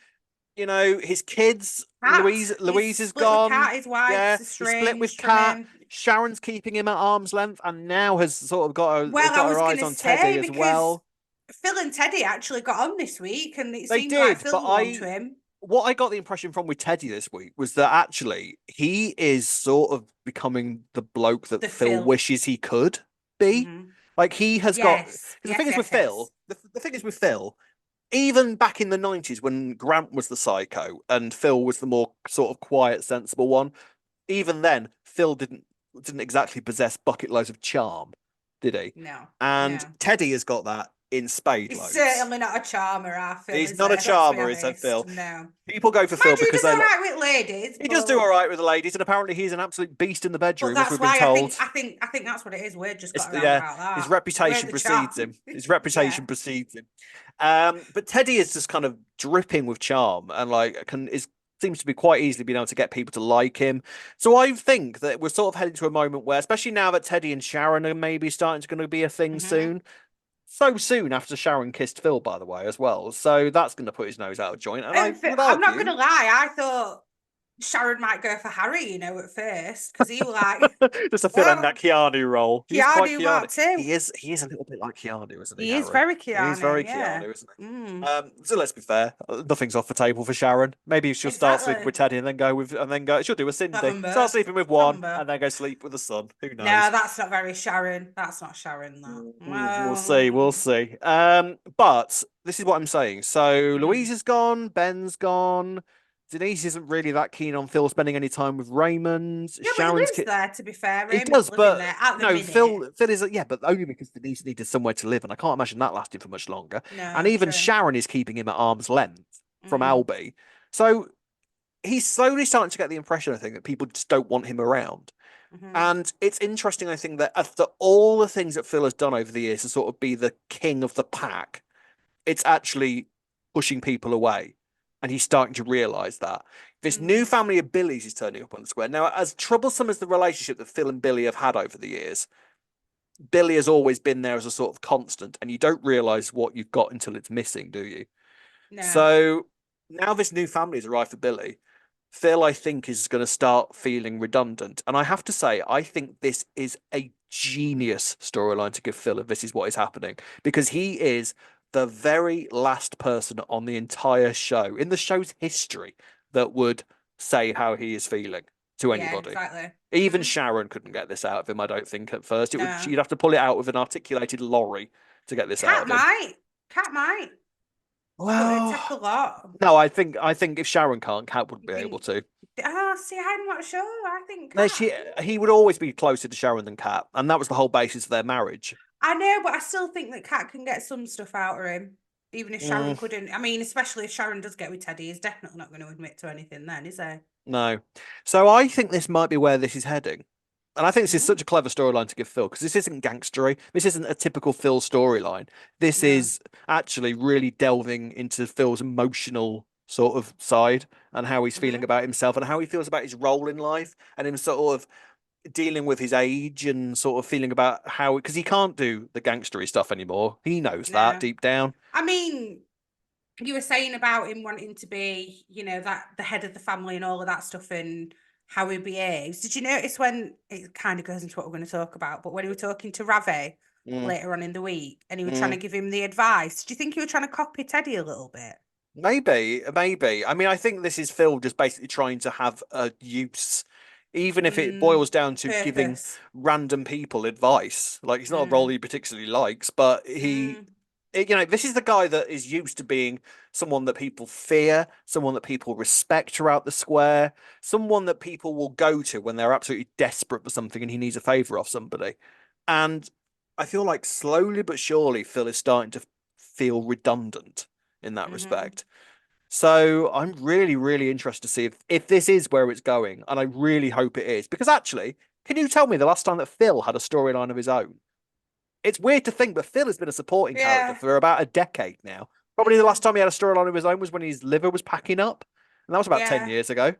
You know, his kids. Louise is gone. Kat, his wife, he's split with Kat. Sharon's keeping him at arm's length, and now has sort of got her eyes on Teddy as well. Phil and Teddy actually got on this week, and it seemed like Phil belonged to him. What I got the impression from with Teddy this week was that actually he is sort of becoming the bloke that Phil wishes he could be. Like he has got. The thing is with Phil. The thing is with Phil. Even back in the 90s when Grant was the psycho and Phil was the more sort of quiet, sensible one, even then Phil didn't exactly possess bucket loads of charm, did he? No. And Teddy has got that in spade. He's certainly not a charmer, I feel. He's not a charmer, is Phil? No. People go for Phil because they're all right with ladies. He does do all right with the ladies, and apparently he's an absolute beast in the bedroom, as we've been told. I think that's what it is. We're just got around about that. His reputation precedes him. His reputation precedes him. But Teddy is just kind of dripping with charm, and seems to be quite easily being able to get people to like him. So I think that we're sort of heading to a moment where, especially now that Teddy and Sharon are maybe starting to be a thing soon. So soon after Sharon kissed Phil, by the way, as well. So that's going to put his nose out of joint. And I'm not going to lie. I thought Sharon might go for Harry, at first, because he was like just a Phil and that Keanu role. Keanu Mark too. He is a little bit like Keanu, isn't he? He is very Keanu. He's very Keanu, isn't he? So let's be fair. Nothing's off the table for Sharon. Maybe she'll start sleeping with Teddy and then go. She'll do a Cindy. Start sleeping with one and then go sleep with the son. Who knows? No, that's not very Sharon. That's not Sharon. We'll see. We'll see. But this is what I'm saying. So Louise is gone. Ben's gone. Denise isn't really that keen on Phil spending any time with Raymond. Yeah, Sharon's but he lives there, to be fair. He does, but Phil is but only because Denise needed somewhere to live, and I can't imagine that lasting for much longer. No, and even Sharon is keeping him at arm's length from Albie. So he's slowly starting to get the impression, I think, that people just don't want him around. And it's interesting, I think, that after all the things that Phil has done over the years to sort of be the king of the pack, it's actually pushing people away. And he's starting to realise that. This new family of Billies is turning up on the square. Now, as troublesome as the relationship that Phil and Billy have had over the years, Billy has always been there as a sort of constant, and you don't realise what you've got until it's missing, do you? No. So now this new family has arrived for Billy. Phil, I think, is going to start feeling redundant. And I have to say, I think this is a genius storyline to give Phil if this is what is happening, because he is the very last person on the entire show, in the show's history, that would say how he is feeling to anybody. Exactly. Even Sharon couldn't get this out of him, I don't think, at first. No. You'd have to pull it out with an articulated lorry to get this out of him. Cat might. Well, it'd take a lot. No, I think if Sharon can't, Cat wouldn't be able to. See, I'm not sure. I think Cat... he would always be closer to Sharon than Cat, and that was the whole basis of their marriage. I know, but I still think that Cat can get some stuff out of him, even if Sharon couldn't. I mean, especially if Sharon does get with Teddy, he's definitely not going to admit to anything then, is he? No. So I think this might be where this is heading. And I think this is such a clever storyline to give Phil, because this isn't gangstery. This isn't a typical Phil storyline. This is actually really delving into Phil's emotional sort of side and how he's feeling about himself and how he feels about his role in life, and him sort of dealing with his age and sort of feeling about how, because he can't do the gangstery stuff anymore. He knows that deep down. I mean, you were saying about him wanting to be, that the head of the family and all of that stuff, and how he behaves. Did you notice when it kind of goes into what we're going to talk about, but when he was talking to Ravi later on in the week and he was trying to give him the advice, do you think he was trying to copy Teddy a little bit? Maybe. I mean, I think this is Phil just basically trying to have a use, even if it boils down to giving random people advice. Like, it's not a role he particularly likes, but this is the guy that is used to being someone that people fear, someone that people respect throughout the square, someone that people will go to when they're absolutely desperate for something and he needs a favor off somebody. And I feel like slowly but surely Phil is starting to feel redundant in that respect. So I'm really, really interested to see if this is where it's going, and I really hope it is. Because actually, can you tell me the last time that Phil had a storyline of his own? It's weird to think, but Phil has been a supporting character for about a decade now. Probably the last time he had a storyline of his own was when his liver was packing up, and that was about 10 years ago.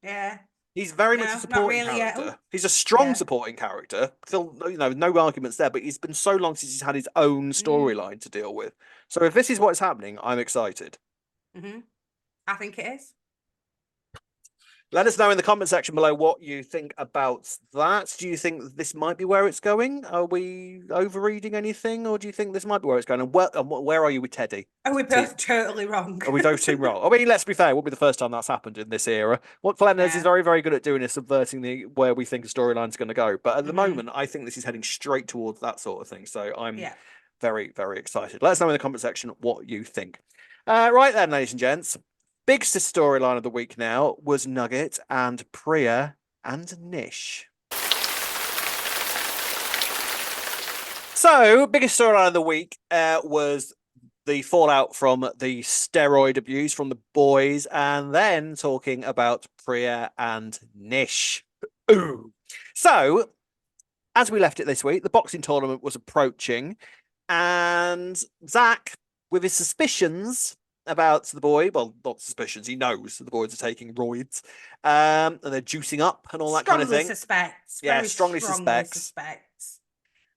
Yeah. He's very much a supporting character. He's a strong supporting character. Phil, no arguments there, but he's been so long since he's had his own storyline to deal with. So if this is what's happening, I'm excited. I think it is. Let us know in the comment section below what you think about that. Do you think this might be where it's going? Are we overreading anything, or do you think this might be where it's going? And where are you with Teddy? Are we both totally wrong? Are we both too wrong? I mean, let's be fair. It won't be the first time that's happened in this era. What Flanders is very, very good at doing is subverting where we think a storyline's going to go. But at the moment, I think this is heading straight towards that sort of thing. So I'm very, very excited. Let us know in the comment section what you think. Right then, ladies and gents. Biggest storyline of the week now was Nugget and Priya and Nish. So, biggest storyline of the week was the fallout from the steroid abuse from the boys, and then talking about Priya and Nish. Ooh. So, as we left it this week, the boxing tournament was approaching, and Zach, with his suspicions about the boy, well, not suspicions, he knows that the boys are taking roids, and they're juicing up and all that kind of thing. Strongly suspects.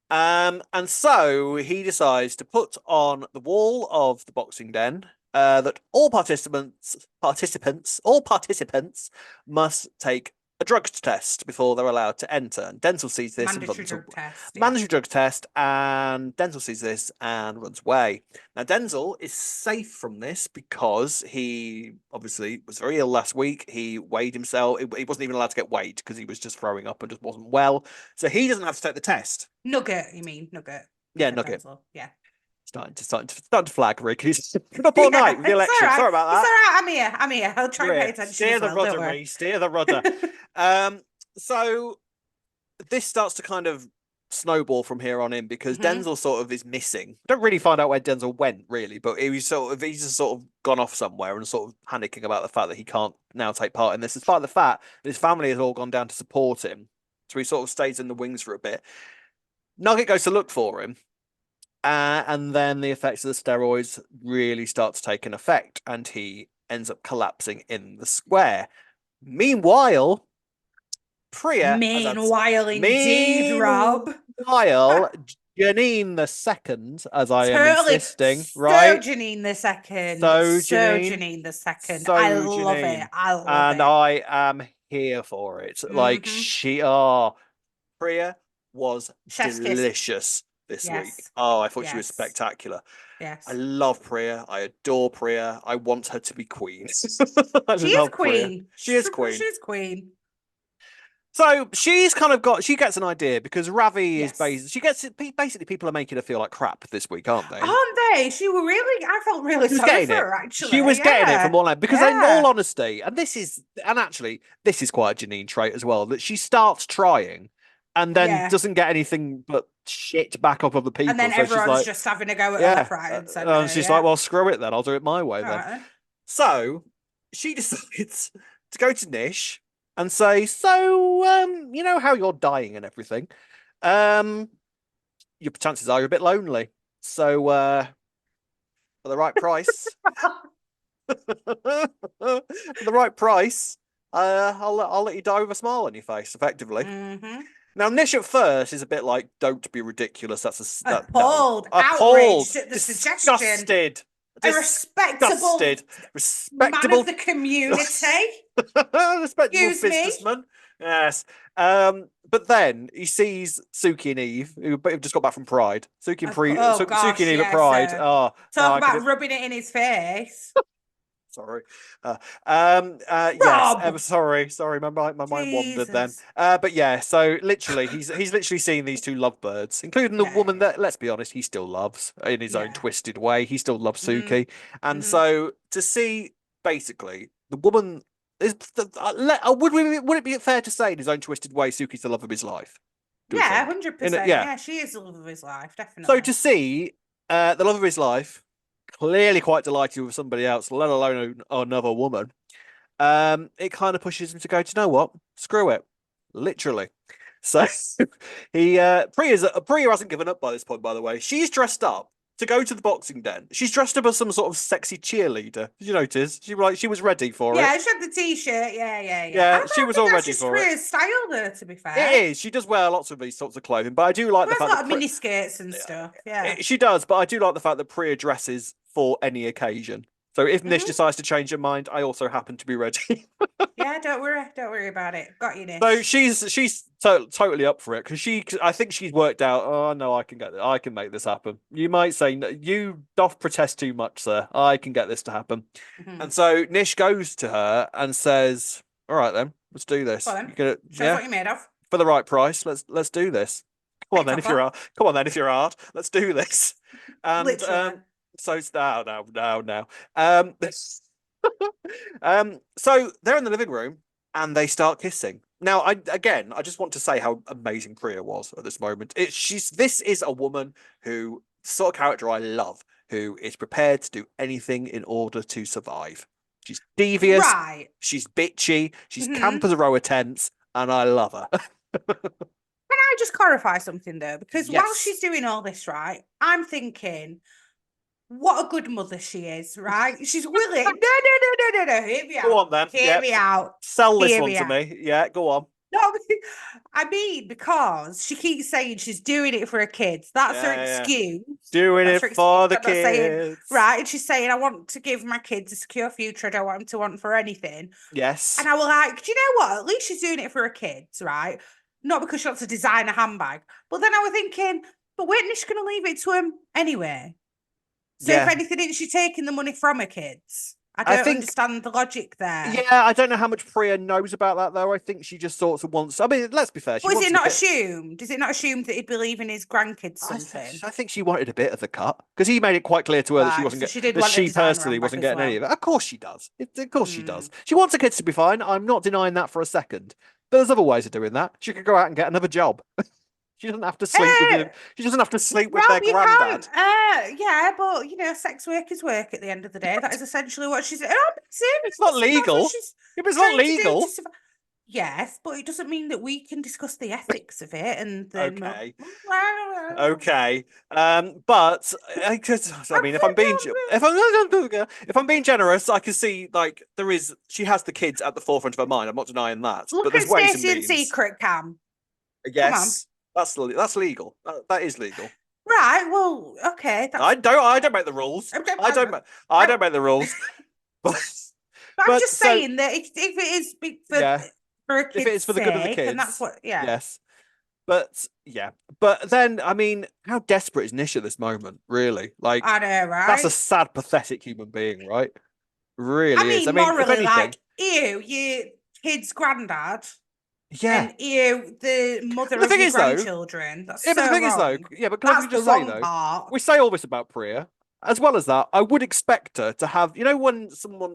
And so he decides to put on the wall of the boxing den that all participants must take a drug test before they're allowed to enter. And Denzel sees this mandatory drug test, and Denzel sees this and runs away. Now Denzel is safe from this because he obviously was very ill last week. He weighed himself. He wasn't even allowed to get weighed because he was just throwing up and just wasn't well. So he doesn't have to take the test. Nugget, you mean Nugget? Yeah, Nugget. Denzel. Yeah. Starting to flag, Rick. He's been up all night with the election. Right. Sorry about that. It's all right. I'm here. I'll try and pay attention. Steer the rudder, Marie. Steer the rudder. So this starts to kind of snowball from here on in because Denzel sort of is missing. Don't really find out where Denzel went really, but he's just sort of gone off somewhere and sort of panicking about the fact that he can't now take part in this, despite the fact that his family has all gone down to support him. So he sort of stays in the wings for a bit. Nugget goes to look for him. And then the effects of the steroids really start to take an effect, and he ends up collapsing in the square. Meanwhile, Priya. Indeed, Rob. Meanwhile, Janine the second, as I am insisting, so right? Janine the second. So Janine the second. So I love it. And I am here for it. Like Priya was delicious this week. Oh, I thought she was spectacular. Yes. I love Priya. I adore Priya. I want her to be queen. She is queen. She is queen. She's queen. So she gets an idea because Ravi is basically people are making her feel like crap this week, aren't they? Aren't they? I felt really sorry for her, actually. She was getting it from all that because in all honesty, and this is quite a Janine trait as well, that she starts trying and then doesn't get anything but shit back up of the people. And then everyone's just having a go at her left, right, and centre. And she's like, well, screw it then. I'll do it my way then. So she decides to go to Nish and say, so, you know how you're dying and everything. Your chances are you're a bit lonely. So, for the right price, I'll let you die with a smile on your face, effectively. Now, Nish at first is a bit like, don't be ridiculous. That's appalled, outraged at the suggestion. Disgusted. A respectable man of the community. Respectable businessman. Yes. But then he sees Suki and Eve, who have just got back from Pride. Suki and Eve at Pride. Talk about rubbing it in his face. Sorry. Yes. Sorry. My mind wandered then. But yeah. So literally, he's literally seeing these two lovebirds, including the woman that, let's be honest, he still loves in his own twisted way. He still loves Suki, and so to see basically the woman is. Would it be fair to say in his own twisted way, Suki's the love of his life? 100%. Yeah, she is the love of his life, definitely. So to see the love of his life. Clearly quite delighted with somebody else, let alone another woman. It kind of pushes him to go, do you know what? Screw it. Literally. So Priya hasn't given up by this point, by the way. She's dressed up to go to the boxing den. She's dressed up as some sort of sexy cheerleader. Did you notice? She was ready for it. Yeah, she had the t-shirt. Yeah, she was all ready for it. Styled her, to be fair. It is. She does wear lots of these sorts of clothing, but I do like the fact that mini skirts and stuff. Yeah, she does. But I do like the fact that Priya dresses for any occasion. So if Nish decides to change her mind, I also happen to be ready. Yeah, don't worry about it. Got you, Nish. So she's totally up for it because I think she's worked out. Oh no, I can make this happen. You might say you doth protest too much, sir. I can get this to happen. And so Nish goes to her and says, "All right then, let's do this. Show us what you're made of for the right price. Let's do this. Come on then, if you're hard. Let's do this." And so now. So they're in the living room and they start kissing. Now, I just want to say how amazing Priya was at this moment. This is a woman who, sort of character I love, who is prepared to do anything in order to survive. She's devious, she's bitchy, she's camp as a row of tents, and I love her. Can I just clarify something though? Because while she's doing all this, right, I'm thinking, what a good mother she is, right? She's willing. No. Hear me out. Go on then. Hear me out. Sell this one to me. Yeah, go on. No, I mean, because she keeps saying she's doing it for her kids. That's her excuse. Doing it for the kids. Right. And she's saying, I want to give my kids a secure future. I don't want them to want for anything. Yes. And I was like, do you know what? At least she's doing it for her kids, right? Not because she wants to design a handbag. But then I was thinking, but weren't she going to leave it to him anyway? So if anything, isn't she taking the money from her kids? I don't understand the logic there. Yeah, I don't know how much Priya knows about that, though. I think she just sort of wants... I mean, let's be fair. But is it not assumed? Is it not assumed that he'd be leaving his grandkids something? I think she wanted a bit of the cut. Because he made it quite clear to her that she wasn't getting... That she personally wasn't getting any of it. Of course she does. Of course she does. She wants her kids to be fine. I'm not denying that for a second. But there's other ways of doing that. She could go out and get another job. She doesn't have to sleep with him. She doesn't have to sleep with their you granddad. can't. Yeah, but sex work is work at the end of the day. That is essentially what she's. Oh, it's not legal. It's not legal. Yes, but it doesn't mean that we can discuss the ethics of it and the okay. But I mean, if I'm being generous, I can see like she has the kids at the forefront of her mind. I'm not denying that. Look but there's at ways Stacey and and means. Secret Cam. Yes, that's legal. That is legal. Right. Well, okay. I don't make the rules. I don't make the rules. But I'm just saying that if it is for a kid's if it is for the good of the kids, and that's what. Yeah. Yes. But then I mean, how desperate is Nish at this moment? Really, like I know, right? That's a sad, pathetic human being, right? Really is. I mean, morally, if anything, like your kid's granddad. Yeah. And the mother of your grandchildren. That's so wrong. But the thing is, though, but can I just say, though, we say all this about Priya. As well as that, I would expect her to have, when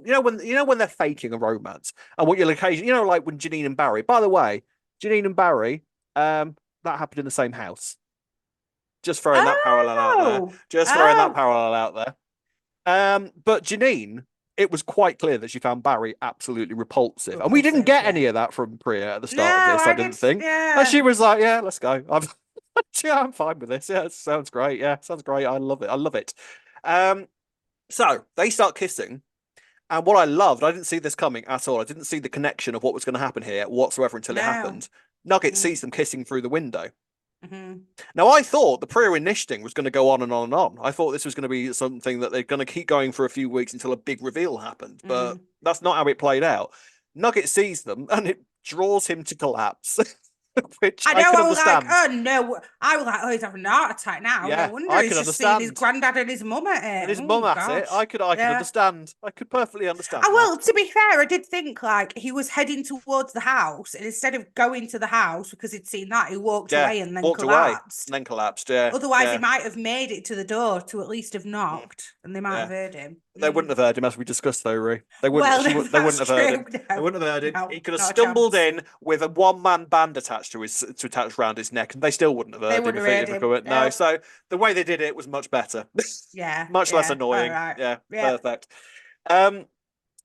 they're faking a romance, and what you'll occasionally, like when Janine and Barry. By the way, Janine and Barry, that happened in the same house. Just throwing that parallel out there. But Janine, it was quite clear that she found Barry absolutely repulsive. And we didn't get any of that from Priya at the start of this, I didn't think. Yeah. And she was like, yeah, let's go. I'm fine with this. Yeah, it sounds great. Yeah, sounds great. I love it. So they start kissing. And what I loved, I didn't see this coming at all. I didn't see the connection of what was going to happen here whatsoever until it happened. Nugget sees them kissing through the window. Mm-hmm. Now, I thought the Priya and Nish thing was going to go on and on and on. I thought this was going to be something that they're going to keep going for a few weeks until a big reveal happened. But that's not how it played out. Nugget sees them and it draws him to collapse. Which I know, I was understand. Like, oh no, I was like, oh, he's having a heart attack now. Yeah, no wonder he's just seeing his granddad and his mum at it. And his mum at it. I could understand. I could perfectly understand. Well, to be fair, I did think like he was heading towards the house, and instead of going to the house because he'd seen that, he walked away and then collapsed. Yeah. Otherwise, he might have made it to the door to at least have knocked, and they might have heard him. They wouldn't have heard him, as we discussed, though, Ree. They wouldn't have heard him. They wouldn't have heard him. He could have stumbled in with a one-man band attached around his neck, and they still wouldn't have heard him. No, so the way they did it was much better. Yeah, much less annoying. Right. Yeah, perfect.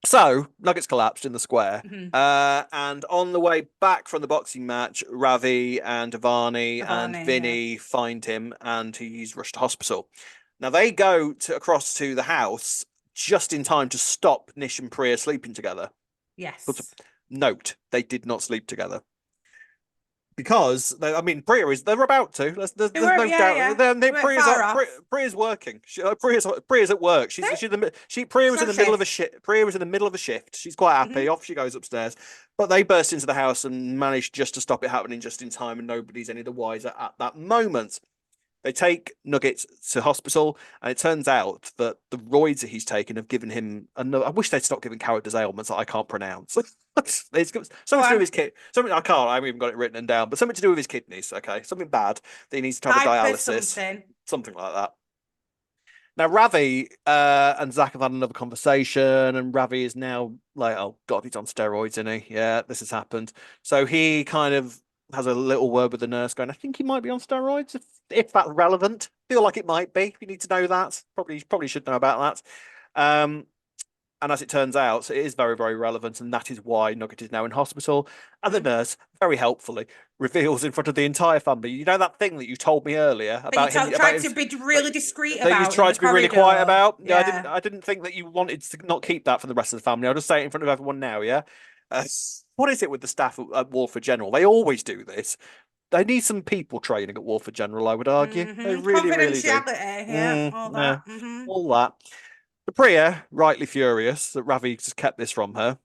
So Nuggets collapsed in the square, and on the way back from the boxing match, Ravi and Avani and Vinny find him, and he's rushed to hospital. Now they go across to the house just in time to stop Nish and Priya sleeping together. Yes. But note, they did not sleep together. Because they're about to. There's no doubt. Priya's working. Priya's at work. Priya was in the middle of a shift. Priya was in the middle of a shift. She's quite happy. Off she goes upstairs. But they burst into the house and managed just to stop it happening just in time, and nobody's any the wiser at that moment. They take Nugget to hospital, and it turns out that the roids that he's taken have given him another. I wish they'd stop giving characters ailments that I can't pronounce. It's something to do with his kid. Something I can't. I haven't even got it written down, but something to do with his kidneys. Okay, something bad that he needs to have a dialysis. Something like that. Now Ravi and Zach have had another conversation, and Ravi is now like, "Oh God, he's on steroids, isn't he? Yeah, this has happened." So he kind of has a little word with the nurse, going, "I think he might be on steroids. If that's relevant, feel like it might be. You need to know that. Probably should know about that." And as it turns out, it is very, very relevant, and that is why Nugget is now in hospital. And the nurse, very helpfully, reveals in front of the entire family. You know that thing that you told me earlier about him? Tried to be really discreet about. That you tried to be really quiet about. Yeah, I didn't think that you wanted to not keep that from the rest of the family. I'll just say it in front of everyone now. Yeah. What is it with the staff at Warford General? They always do this. They need some people training at Warford General, I would argue. They really, really do. All that. But Priya, rightly furious that Ravi just kept this from her.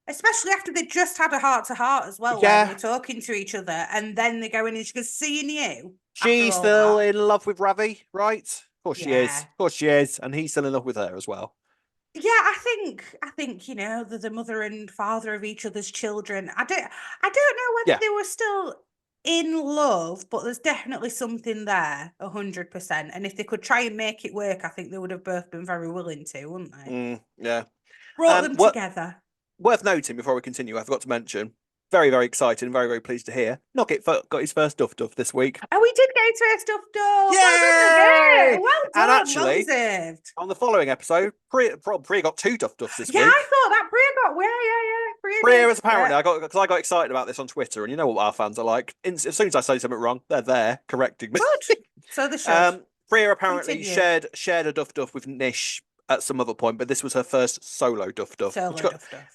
Especially after they just had a heart-to-heart as well, when they were talking to each other, and then they go in and she goes, "Seeing you." She's still in love with Ravi, right? Of course she is. Of course she is. And he's still in love with her as well. Yeah, I think they're the mother and father of each other's children. I don't know whether they were still in love, but there's definitely something there, 100%. And if they could try and make it work, I think they would have both been very willing to, wouldn't they? Yeah. Brought them together. Worth noting before we continue, I forgot to mention, very, very excited and very, very pleased to hear Nugget got his first duff this week. Oh, we did get his first duff. Yay! Well done. And actually, well deserved. On the following episode, Priya got 2 duffs this week. Yeah, I thought that Priya got Priya is apparently, I got excited about this on Twitter, and you know what our fans are like. As soon as I say something wrong, they're there correcting me. Good. So they should. Priya apparently shared a duff with Nish at some other point, but this was her first solo duff.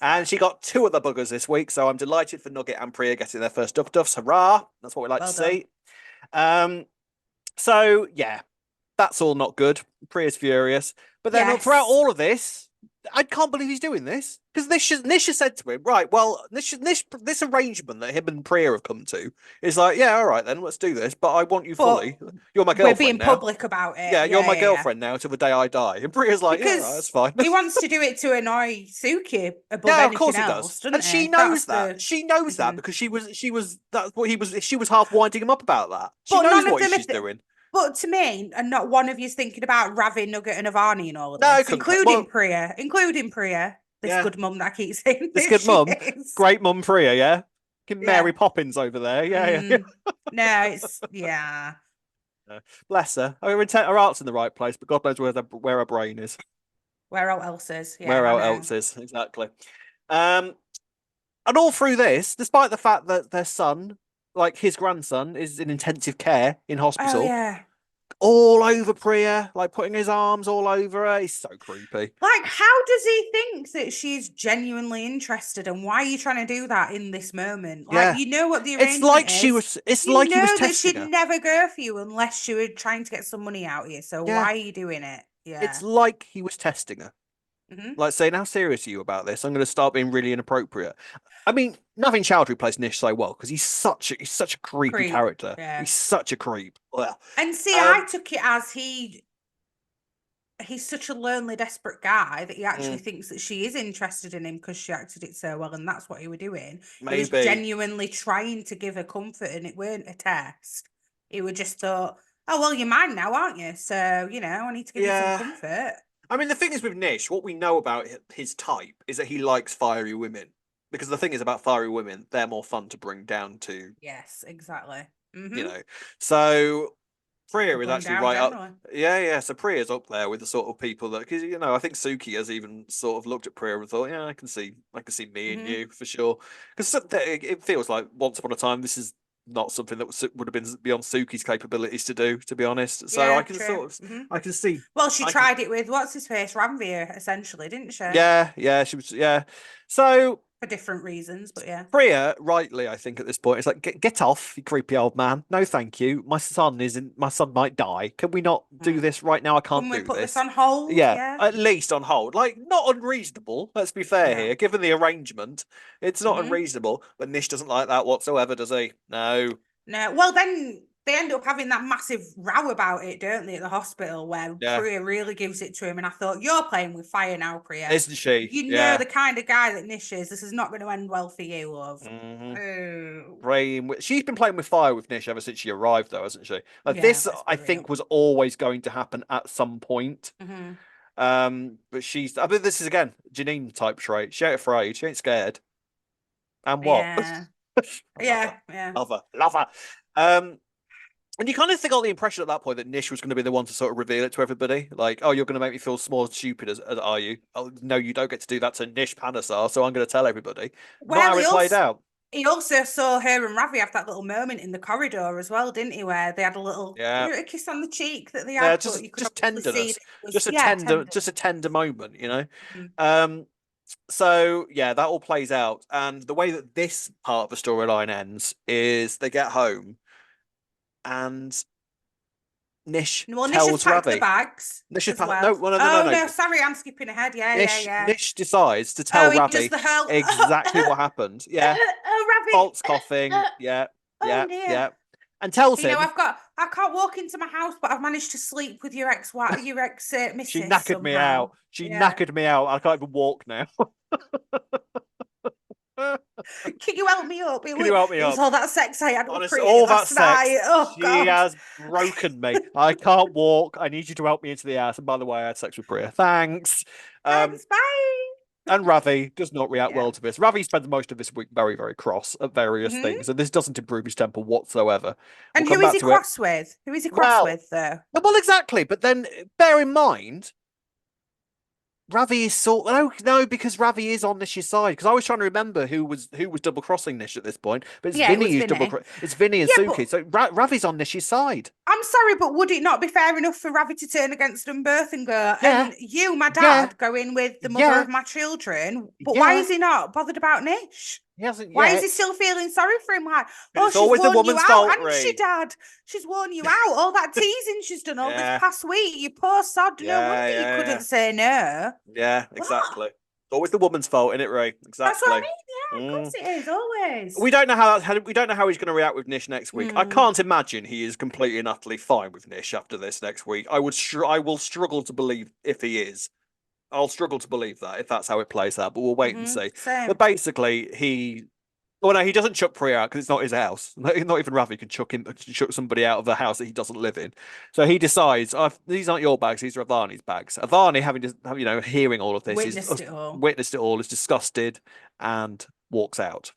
And she got 2 other buggers this week, so I'm delighted for Nugget and Priya getting their first duffs. Hurrah! That's what we like to see. So yeah, that's all not good. Priya's furious, but then throughout all of this, I can't believe he's doing this, because Nish has said to him, right, well, this arrangement that him and Priya have come to is like, yeah, all right then, let's do this, but I want you fully. You're my girlfriend. We're being now. Public about it. Yeah, you're my girlfriend now till the day I die. And Priya's like, yeah, that's fine. He wants to do it to annoy Suki above anything of course he else, does. And she knows that. She knows that because she was half winding him up about that. She knows what she's doing. But to me, and not one of you's thinking about Ravi, Nugget, and Avani and all of this, including Priya. This good mum that I keep saying. This good mum, great mum Priya, yeah. Mary Poppins over there, yeah. No, it's Bless her. Her heart's in the right place, but God knows where her brain is. Where else is? Yeah, where else is exactly. And all through this, despite the fact that their son, like his grandson, is in intensive care in hospital. Oh, yeah. All over Priya, like putting his arms all over her. He's so creepy. Like, how does he think that she's genuinely interested, and why are you trying to do that in this moment? Like, you know what the arrangement is. It's like he was testing that she'd her. never go for you unless she were trying to get some money out here. So why are you doing it? Yeah, it's like he was testing her. Like saying, how serious are you about this? I'm going to start being really inappropriate. I mean, Navin Chowdhury plays Nish so well because he's such a creepy character. Yeah. He's such a creep. Well, and see, I took it as he's such a lonely, desperate guy that he actually thinks that she is interested in him because she acted it so well, and that's what he was doing. Maybe. He was genuinely trying to give her comfort, and it weren't a test. He would just thought, oh, well, you're mine now, aren't you? So, I need to give you some comfort. I mean, the thing is with Nish, what we know about his type is that he likes fiery women. Because the thing is about fiery women, they're more fun to bring down to. Yes, exactly. So Priya is actually right up. Yeah. So Priya's up there with the sort of people that, because I think Suki has even sort of looked at Priya and thought, yeah, I can see me and you for sure. Because it feels like once upon a time this is not something that would have been beyond Suki's capabilities to do, to be honest. So I can I can see. Well, she tried it with what's his face, Ranveer, essentially, didn't she? Yeah, she was. Yeah, so. For different reasons, but yeah. Priya, rightly, I think at this point, it's like, get off, you creepy old man. No, thank you. My son might die. Can we not do this right now? I can't do this. Can we put this on hold? Yeah, at least on hold. Like, not unreasonable. Let's be fair here. Given the arrangement, it's not unreasonable. But Nish doesn't like that whatsoever, does he? No. Well, then they end up having that massive row about it, don't they, at the hospital, where Priya really gives it to him. And I thought, you're playing with fire now, Priya. Isn't she? You know the kind of guy that Nish is. This is not going to end well for you, love. She's been playing with fire with Nish ever since she arrived, though, hasn't she? Like this, I think, was always going to happen at some point. But this is, again, Janine type trait. She ain't afraid. She ain't scared. And what? Yeah. Love her. And you kind of got the impression at that point that Nish was going to be the one to sort of reveal it to everybody. Like, oh, you're going to make me feel small and stupid, as are you? Oh, no, you don't get to do that to Nish Panasar, so I'm going to tell everybody. Well, not how it played out. He also saw her and Ravi have that little moment in the corridor as well, didn't he? Where they had a little a kiss on the cheek that they had. Yeah, just tenderness. Just a tender moment, So yeah, that all plays out. And the way that this part of the storyline ends is they get home. And Nish tells Ravi. The bags. Nish has well. No, sorry, I'm skipping ahead. Nish decides to tell Ravi exactly what happened. Yeah. Ravi. False coughing. Yeah. And tells him, I can't walk into my house, but I've managed to sleep with your ex missus. She knackered me out. Knackered me out. I can't even walk now. Can you help me up? Can you help me up? It was all that sex I had with Priya last night. She has broken me. I can't walk. I need you to help me into the house. And by the way, I had sex with Priya. Thanks. Thanks. Bye. And Ravi does not react well to this. Ravi spends most of this week very, very cross at various things, and this doesn't improve his temper whatsoever. And who is he cross with? Who is he cross with, though? Well, exactly. But then bear in mind, Ravi is no, because Ravi is on Nish's side. Because I was trying to remember who was double crossing Nish at this point, but it's Vinny who's double. It's Vinny and Suki. So Ravi's on Nish's side. I'm sorry, but would it not be fair enough for Ravi to turn against them both and go, and you, my dad, go in with the mother of my children? But why is he not bothered about Nish? Why is he still feeling sorry for him? Like, she's worn you out, hasn't she, Dad? She's worn you out. All that teasing she's done all this past week. You poor sod. No wonder you couldn't say no. Yeah, exactly. It's always the woman's fault, isn't it, Ray? Exactly. That's what I mean. Yeah, of course it is. Always. We don't know how he's going to react with Nish next week. I can't imagine he is completely and utterly fine with Nish after this next week. I will struggle to believe if he is. I'll struggle to believe that if that's how it plays out, but we'll wait and see. Same. But basically, he doesn't chuck Priya out because it's not his house. Not even Ravi can chuck somebody out of the house that he doesn't live in. So he decides, these aren't your bags; these are Avani's bags. Avani, hearing all of this, witnessed it all, is disgusted and walks out.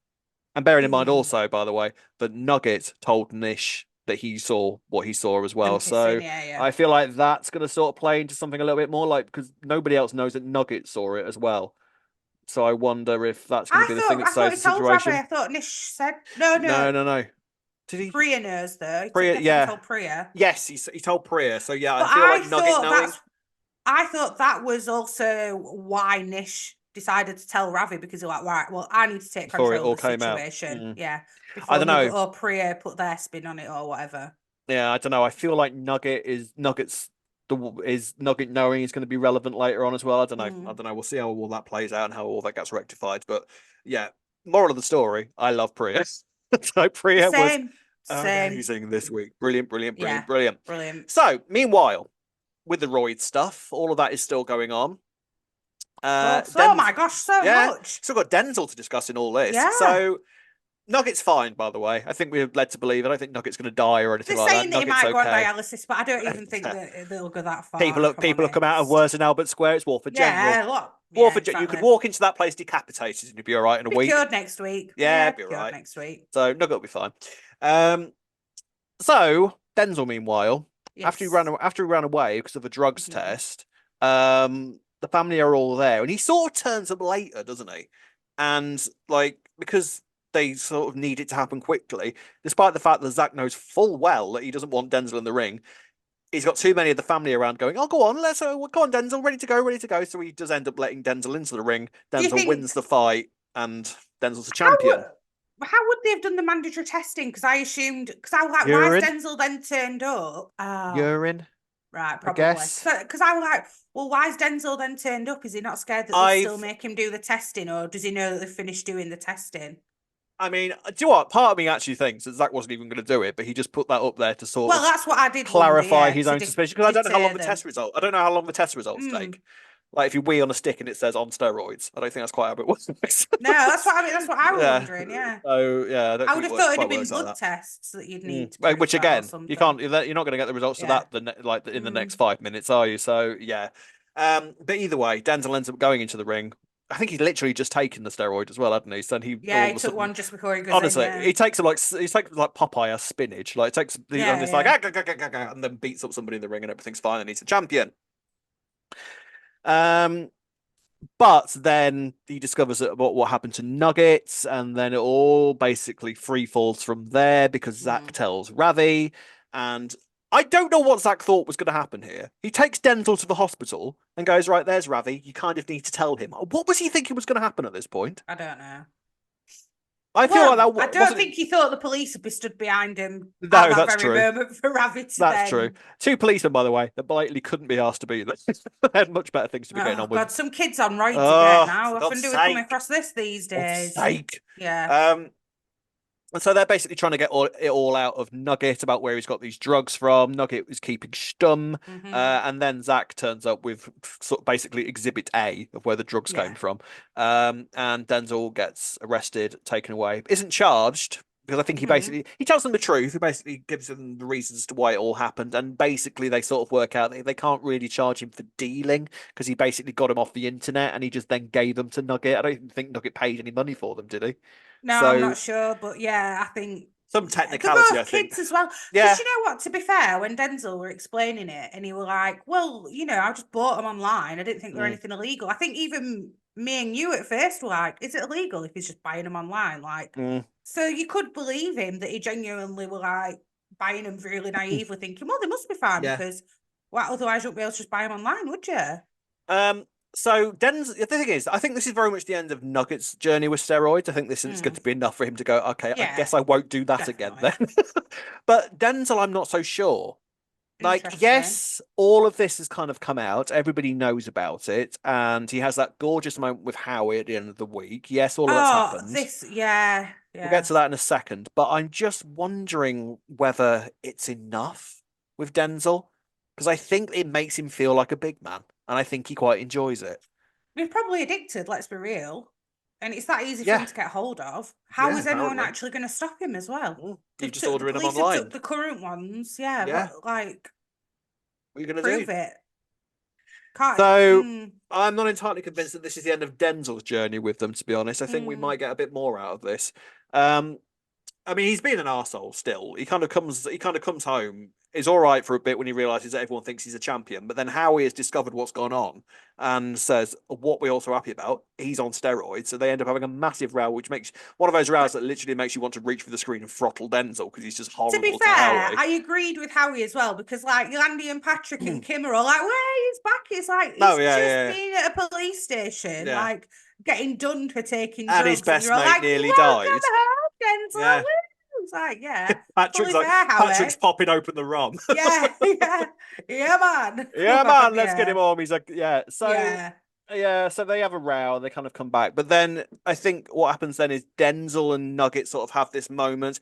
And bearing in mind also, by the way, that Nugget told Nish that he saw what he saw as well. So I feel like that's going to sort of play into something a little bit more, like, because nobody else knows that Nugget saw it as well. So I wonder if that's going to be the thing that saves the situation. I thought Nish said no. Did he? Priya knows though. Priya, told Priya. Yes, he told Priya. So yeah, I feel like Nugget knowing. I thought that was also why Nish decided to tell Ravi, because he's like, right, well, I need to take control of the situation. Yeah. Before I don't know. Or Priya put their spin on it or whatever. Yeah, I don't know. I feel like Nugget knowing is going to be relevant later on as well. I don't know. We'll see how all that plays out and how all that gets rectified. But yeah, moral of the story: I love Priya. So Priya was amazing this week. Brilliant. So meanwhile, with the Roid stuff, all of that is still going on. Oh my gosh, so much. Still got Denzel to discuss in all this. Yeah. So Nugget's fine, by the way. I think we're led to believe. I don't think Nugget's going to die or anything like that. They're saying that he might go on dialysis, but I don't even think that they'll go that far. People have come out of worse in Albert Square. It's war for general. You could walk into that place decapitated and you'd be all right in a week. Cured next week. Yeah, be all right next week. So Nugget will be fine. So Denzel, meanwhile, after he ran away because of a drugs test, the family are all there, and he sort of turns up later, doesn't he? And because they sort of need it to happen quickly, despite the fact that Zach knows full well that he doesn't want Denzel in the ring. He's got too many of the family around going, "Oh, go on, go on, Denzel, ready to go." So he does end up letting Denzel into the ring. Denzel wins the fight, and Denzel's a champion. How would they have done the mandatory testing? Because I assumed, why has Denzel then turned up? Urine. Right, probably. Because I was like, well, why is Denzel then turned up? Is he not scared that they'll still make him do the testing, or does he know that they've finished doing the testing? I mean, do you know what? Part of me actually thinks that Zach wasn't even going to do it, but he just put that up there to sort of that's what I did clarify his own suspicion. Because I don't know how long the test result. I don't know how long the test results take. Like if you wee on a stick and it says on steroids, I don't think that's quite how it works. No, that's what I mean. That's what I was wondering. Yeah. So yeah, I would have thought it'd have been blood tests that you'd need. Which again, you can't. You're not going to get the results of that in the next 5 minutes, are you? So yeah. But either way, Denzel ends up going into the ring. I think he's literally just taken the steroid as well, hadn't he? So he took one just before he goes. Honestly, he takes like Popeye spinach. Like takes and then beats up somebody in the ring and everything's fine and he's the champion. But then he discovers what happened to Nuggets, and then it all basically free falls from there because Zach tells Ravi, and I don't know what Zach thought was going to happen here. He takes Denzel to the hospital and goes, right, there's Ravi. You kind of need to tell him. What was he thinking was going to happen at this point? I don't know. I feel like that. I don't think he thought the police would be stood behind him. No, at that's that very moment for Ravi to That's true. 2 policemen, by the way, that blatantly couldn't be asked to be there. They had much better things to be getting on with. God, some kids on roids again now. How often do we come across this these days? Yeah. And so they're basically trying to get it all out of Nugget about where he's got these drugs from. Nugget is keeping stum. And then Zach turns up with sort of basically exhibit A of where the drugs came from. And Denzel gets arrested, taken away. Isn't charged, because I think he tells them the truth. He basically gives them the reasons as to why it all happened, and basically they sort of work out that they can't really charge him for dealing because he basically got him off the internet and he just then gave them to Nugget. I don't even think Nugget paid any money for them, did he? No, I'm not sure, but yeah, I think some they're technicality. both I think kids as well. Yeah. Because you know what? To be fair, when Denzel were explaining it, and he were like, "Well, I just bought them online. I didn't think they were anything illegal." I think even me and you at first were like, "Is it illegal if he's just buying them online?" Like, so you could believe him that he genuinely were like buying them really naively, thinking, "Well, they must be fine because otherwise you wouldn't be able to just buy them online, would you?" So Denzel, the thing is, I think this is very much the end of Nugget's journey with steroids. I think this is going to be enough for him to go, okay, I guess I won't do that again then. But Denzel, I'm not so sure. Like, yes, all of this has kind of come out. Everybody knows about it. And he has that gorgeous moment with Howie at the end of the week. Yes, all of that's happened. We'll get to that in a second. But I'm just wondering whether it's enough with Denzel. Because I think it makes him feel like a big man. And I think he quite enjoys it. He's probably addicted, let's be real. And it's that easy for him to get hold of. How is anyone actually going to stop him as well? You just ordering them online. Took the current ones, but like, what are you going to do? Prove it. I'm not entirely convinced that this is the end of Denzel's journey with them, to be honest. I think we might get a bit more out of this. I mean, he's been an arsehole still. He kind of comes home. It's all right for a bit when he realizes that everyone thinks he's a champion, but then Howie has discovered what's gone on and says what we're also happy about. He's on steroids, so they end up having a massive row, which makes one of those rows that literally makes you want to reach for the screen and throttle Denzel because he's just horrible. To be fair, I agreed with Howie as well because like Landy and Patrick and Kim are all like, "Where he's back?" It's like he's been at a police station, like getting done for taking drugs, and his best mate nearly died. Denzel. It's like, Patrick's popping open the rum. yeah, man. Let's get him home. He's like, so they have a row and they kind of come back. But then I think what happens then is Denzel and Nugget sort of have this moment.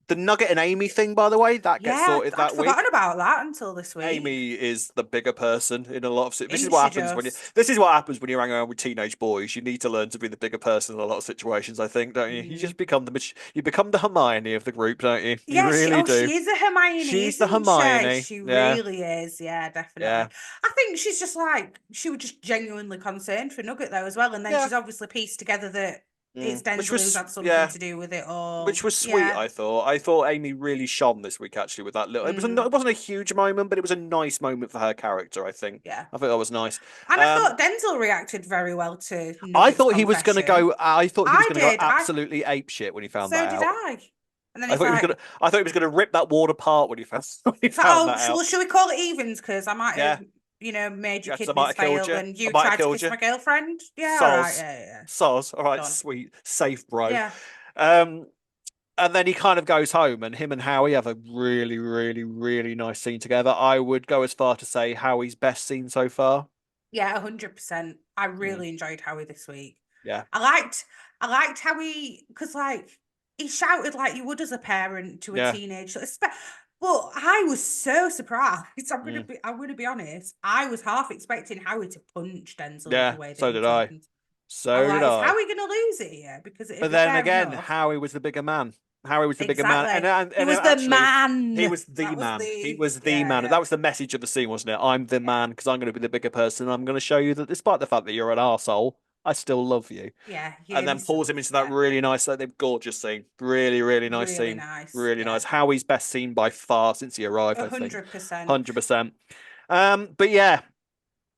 The Nugget and Amy thing, by the way, that gets sorted that week. I'd forgotten about that until this week. Amy is the bigger person in a lot of situations. This is what happens when you hang around with teenage boys. You need to learn to be the bigger person in a lot of situations, I think, don't you? You just become the Hermione of the group, don't you? Yeah, you really do. She's a Hermione. She's the Hermione. She really is. Yeah, definitely. Yeah. I think she's just like she was just genuinely concerned for Nugget though as well, and then she's obviously pieced together that it's Denzel who's had something to do with it all. Which was sweet, I thought. I thought Amy really shone this week, actually, with that little... It wasn't a huge moment, but it was a nice moment for her character, I think. Yeah. I think that was nice. And I thought Denzel reacted very well to Nugget's I thought he was going to go... I thought he was going to go absolutely apeshit when he found that out. So did I. And then I thought he was going to rip that ward apart when he found that out. Well, should we call it evens? Because I might have... made your kidneys fail and you tried to kiss my girlfriend. Yeah, all right. Yeah. Soz. All right, done. Sweet. Safe, bro. Yeah. And then he kind of goes home and him and Howie have a really, really, really nice scene together. I would go as far to say Howie's best scene so far. Yeah, 100%. I really enjoyed Howie this week. Yeah. I liked Howie because like he shouted like you would as a parent to a teenager. But I was so surprised. I'm gonna be honest. I was half expecting Howie to punch Denzel. Yeah, the way that so did I. So did I. Is Howie gonna lose it here? But then again, Howie was the bigger man. Howie was the bigger man. And he was the man. He was the man. He was the man. That was the message of the scene, wasn't it? I'm the man because I'm going to be the bigger person. I'm going to show you that despite the fact that you're an arsehole, I still love you. Yeah. And then pulls him into that really nice, gorgeous scene. Really, really nice scene. Really nice. Howie's best scene by far since he arrived, I think. 100%. But yeah,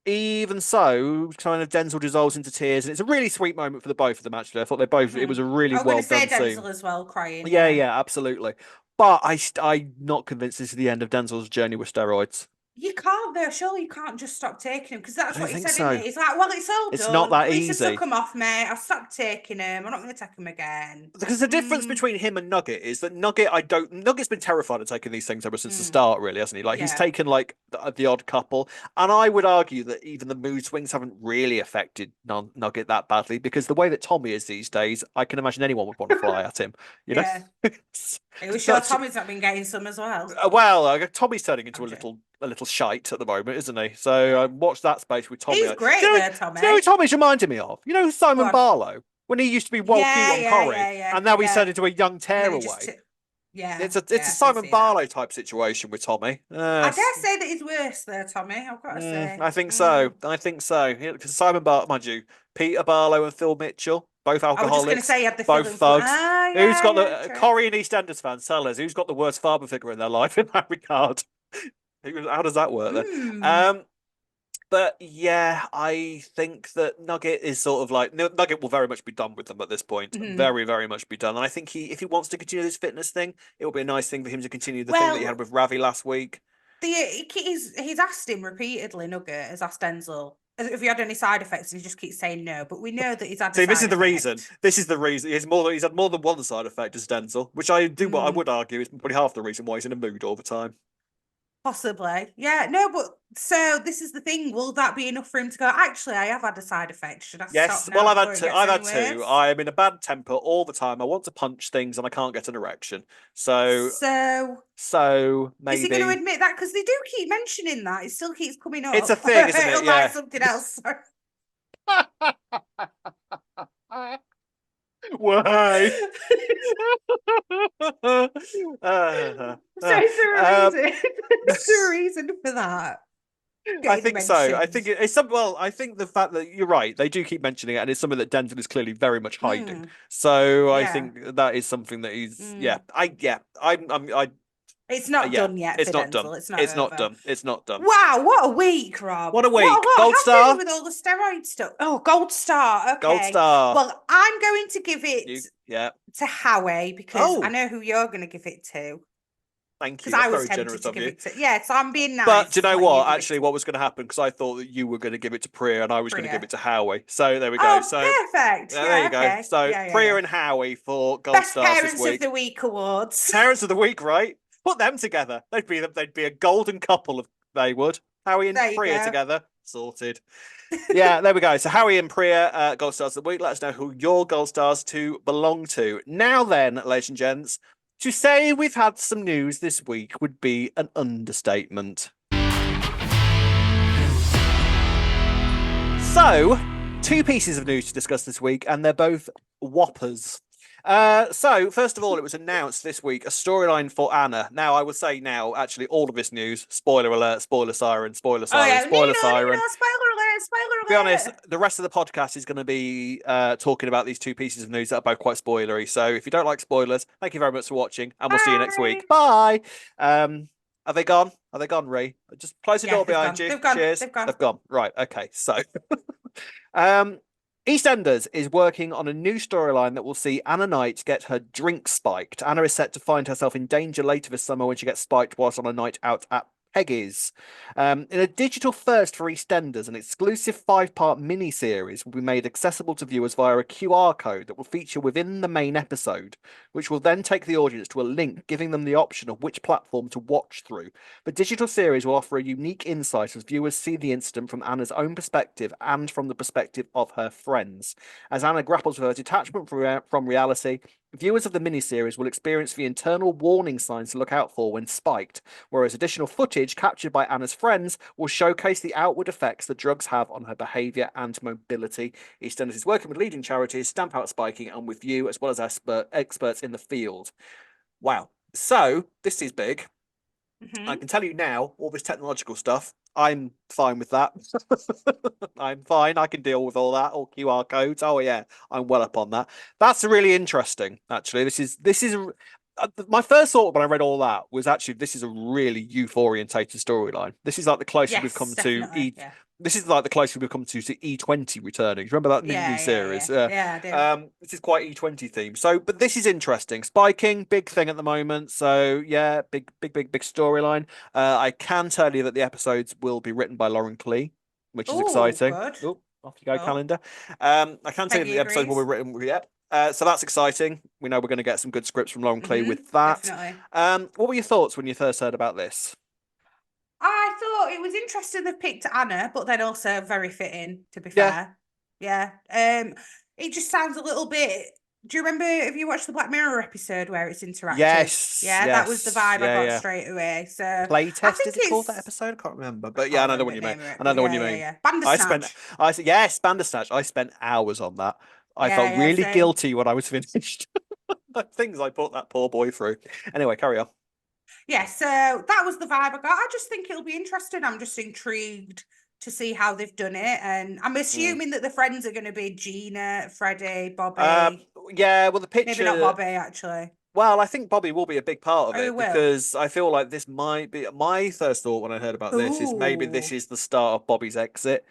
even so, kind of Denzel dissolves into tears, and it's a really sweet moment for the both of them, actually. I thought they both, it was a really well done scene. Denzel as well, crying. Yeah, absolutely. But I'm not convinced this is the end of Denzel's journey with steroids. You can't though. Surely you can't just stop taking them because that's what he said. Isn't it? He's like, well, it's all done. It's not that easy. I took them off, mate. I've stopped taking them. I'm not going to take them again. Because the difference between him and Nugget is that Nugget's been terrified of taking these things ever since the start, really, hasn't he? Like he's taken like the odd couple, and I would argue that even the mood swings haven't really affected Nugget that badly because the way that Tommy is these days, I can imagine anyone would want to fly at him. You know. It was sure Tommy's not been getting some as well. Tommy's turning into a little shite at the moment, isn't he? So watch that space with Tommy. He's great there, Tommy. You know who Tommy's reminding me of? You know Simon Barlow? when he used to be cute on Corrie, and now he's turned into a young tearaway. It's a Simon Barlow type situation with Tommy. I dare say that he's worse there, Tommy. I've got to say. I think so. Because Simon Barlow, mind you, Peter Barlow and Phil Mitchell, both alcoholics. I was just going to say, had the both thugs. Who's got the Corrie and EastEnders fans? Tell us who's got the worst father figure in their life in that regard. How does that work then? But yeah, I think that Nugget is sort of like Nugget will very much be done with them at this point. Very, very much be done. And I think if he wants to continue this fitness thing, it will be a nice thing for him to continue the thing that he had with Ravi last week. He's asked him repeatedly. Nugget has asked Denzel if he had any side effects, and he just keeps saying no. But we know that he's had. See, this is the reason. This is the reason. He's had more than one side effect as Denzel, which I would argue is probably half the reason why he's in a mood all the time. Possibly. Yeah, no, but so this is the thing. Will that be enough for him to go, actually, I have had a side effect. Should I stop now? Well, I've had two. I'm in a bad temper all the time. I want to punch things and I can't get an erection. So maybe. Is he going to admit that? Because they do keep mentioning that. It still keeps coming up. It's a thing, isn't it? Like something else. Why? So is there a reason? Is there a reason for that? I think so. I think it's some. Well, I think the fact that you're right, they do keep mentioning it, and it's something that Denzel is clearly very much hiding. So I think that is something that he's. It's not done yet. It's not Denzel. done. It's not done. It's not done. Wow, what a week, Rob! What a week! What Gold star with all the steroid stuff. Oh, gold star. Okay. Gold star. Well, I'm going to give it to Howie because I know who you're going to give it to. Thank you. Because I was tempted to give it to. Yeah, so I'm being nice. But do you know what? Actually, what was going to happen? Because I thought that you were going to give it to Priya and I was going to give it to Howie. So there we go. So perfect. There you go. So Priya and Howie for Gold Stars this week. Best Parents of the Week awards. Parents of the Week, right? Put them together. They'd be a golden couple. They would. Howie and Priya together. Sorted. Yeah, there we go. So Howie and Priya, Gold Stars of the Week. Let us know who your Gold Stars to belong to. Now then, ladies and gents, to say we've had some news this week would be an understatement. So, two pieces of news to discuss this week, and they're both whoppers. So, first of all, it was announced this week a storyline for Anna. Now, I would say actually, all of this news, spoiler alert, spoiler siren, spoiler siren, spoiler siren. Spoiler alert. To be honest, the rest of the podcast is going to be talking about these two pieces of news that are both quite spoilery. So if you don't like spoilers, thank you very much for watching, and we'll see you next week. Bye. Are they gone? Are they gone, Ree? Just close the door behind you. Cheers. They've gone. Right. Okay. So, EastEnders is working on a new storyline that will see Anna Knight get her drink spiked. Anna is set to find herself in danger later this summer when she gets spiked whilst on a night out at Peggy's. In a digital first for EastEnders, an exclusive 5-part mini-series will be made accessible to viewers via a QR code that will feature within the main episode, which will then take the audience to a link giving them the option of which platform to watch through. The digital series will offer a unique insight as viewers see the incident from Anna's own perspective and from the perspective of her friends. As Anna grapples with her detachment from reality, viewers of the miniseries will experience the internal warning signs to look out for when spiked, whereas additional footage captured by Anna's friends will showcase the outward effects the drugs have on her behaviour and mobility. EastEnders is working with leading charities, Stamp Out Spiking, and with you, as well as experts in the field. Wow. So, this is big. I can tell you now, all this technological stuff, I'm fine with that. I'm fine. I can deal with all that. All QR codes. Oh yeah, I'm well up on that. That's really interesting. Actually, this is my first thought when I read all that was actually this is a really youth orientated storyline. This is like the closest we've come to This is like the closest we've come to E20 returning. Remember that new series? Yeah, I do. This is quite E20 theme. So, but this is interesting. Spiking, big thing at the moment. So, yeah, big storyline. I can tell you that the episodes will be written by Lauren Klee, which is exciting. Good. Off you go, calendar. I can tell you that the episodes will be written. So that's exciting. We know we're going to get some good scripts from Lauren Klee with that. Definitely. What were your thoughts when you first heard about this? I thought it was interesting they picked Anna, but then also very fitting, to be fair. Yeah. It just sounds a little bit. Do you remember, have you watched the Black Mirror episode where it's interactive? Yes. That was the vibe I got straight away. So Playtest, is it called that episode? I can't remember. But yeah, I know what you mean. I know what you mean. Bandersnatch. Bandersnatch. I spent hours on that. I felt really guilty when I was finished. The things I put that poor boy through. Anyway, carry on. Yeah, so that was the vibe I got. I just think it'll be interesting. I'm just intrigued to see how they've done it. And I'm assuming that the friends are going to be Gina, Freddie, Bobby. Yeah, well, the picture... Maybe not Bobby, actually. Well, I think Bobby will be a big part of it will. because I feel like this might be... My first thought when I heard about this is maybe this is the start of Bobby's exit.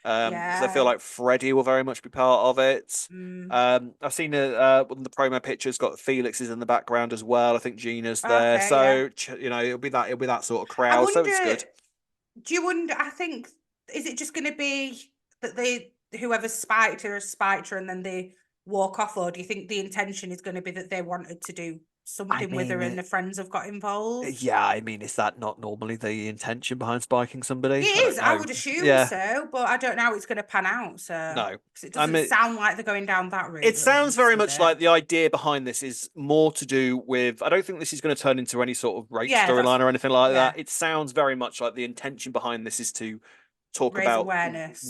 Because I feel like Freddie will very much be part of it. I've seen one of the promo pictures got Felix's in the background as well. I think Gina's there, so you know it'll be that sort of crowd. Wonder, so it's good. Do you wonder? I think is it just going to be that whoever's spiked her has spiked her and then they walk off, or do you think the intention is going to be that they wanted to do something with her and the friends have got involved? Yeah, I mean, is that not normally the intention behind spiking somebody? It is. I would assume so, but I don't know how it's going to pan out. So no, it doesn't sound like they're going down that route. It sounds very much like the idea behind this is more to do with. I don't think this is going to turn into any sort of rape storyline or anything like that. It sounds very much like the intention behind this is to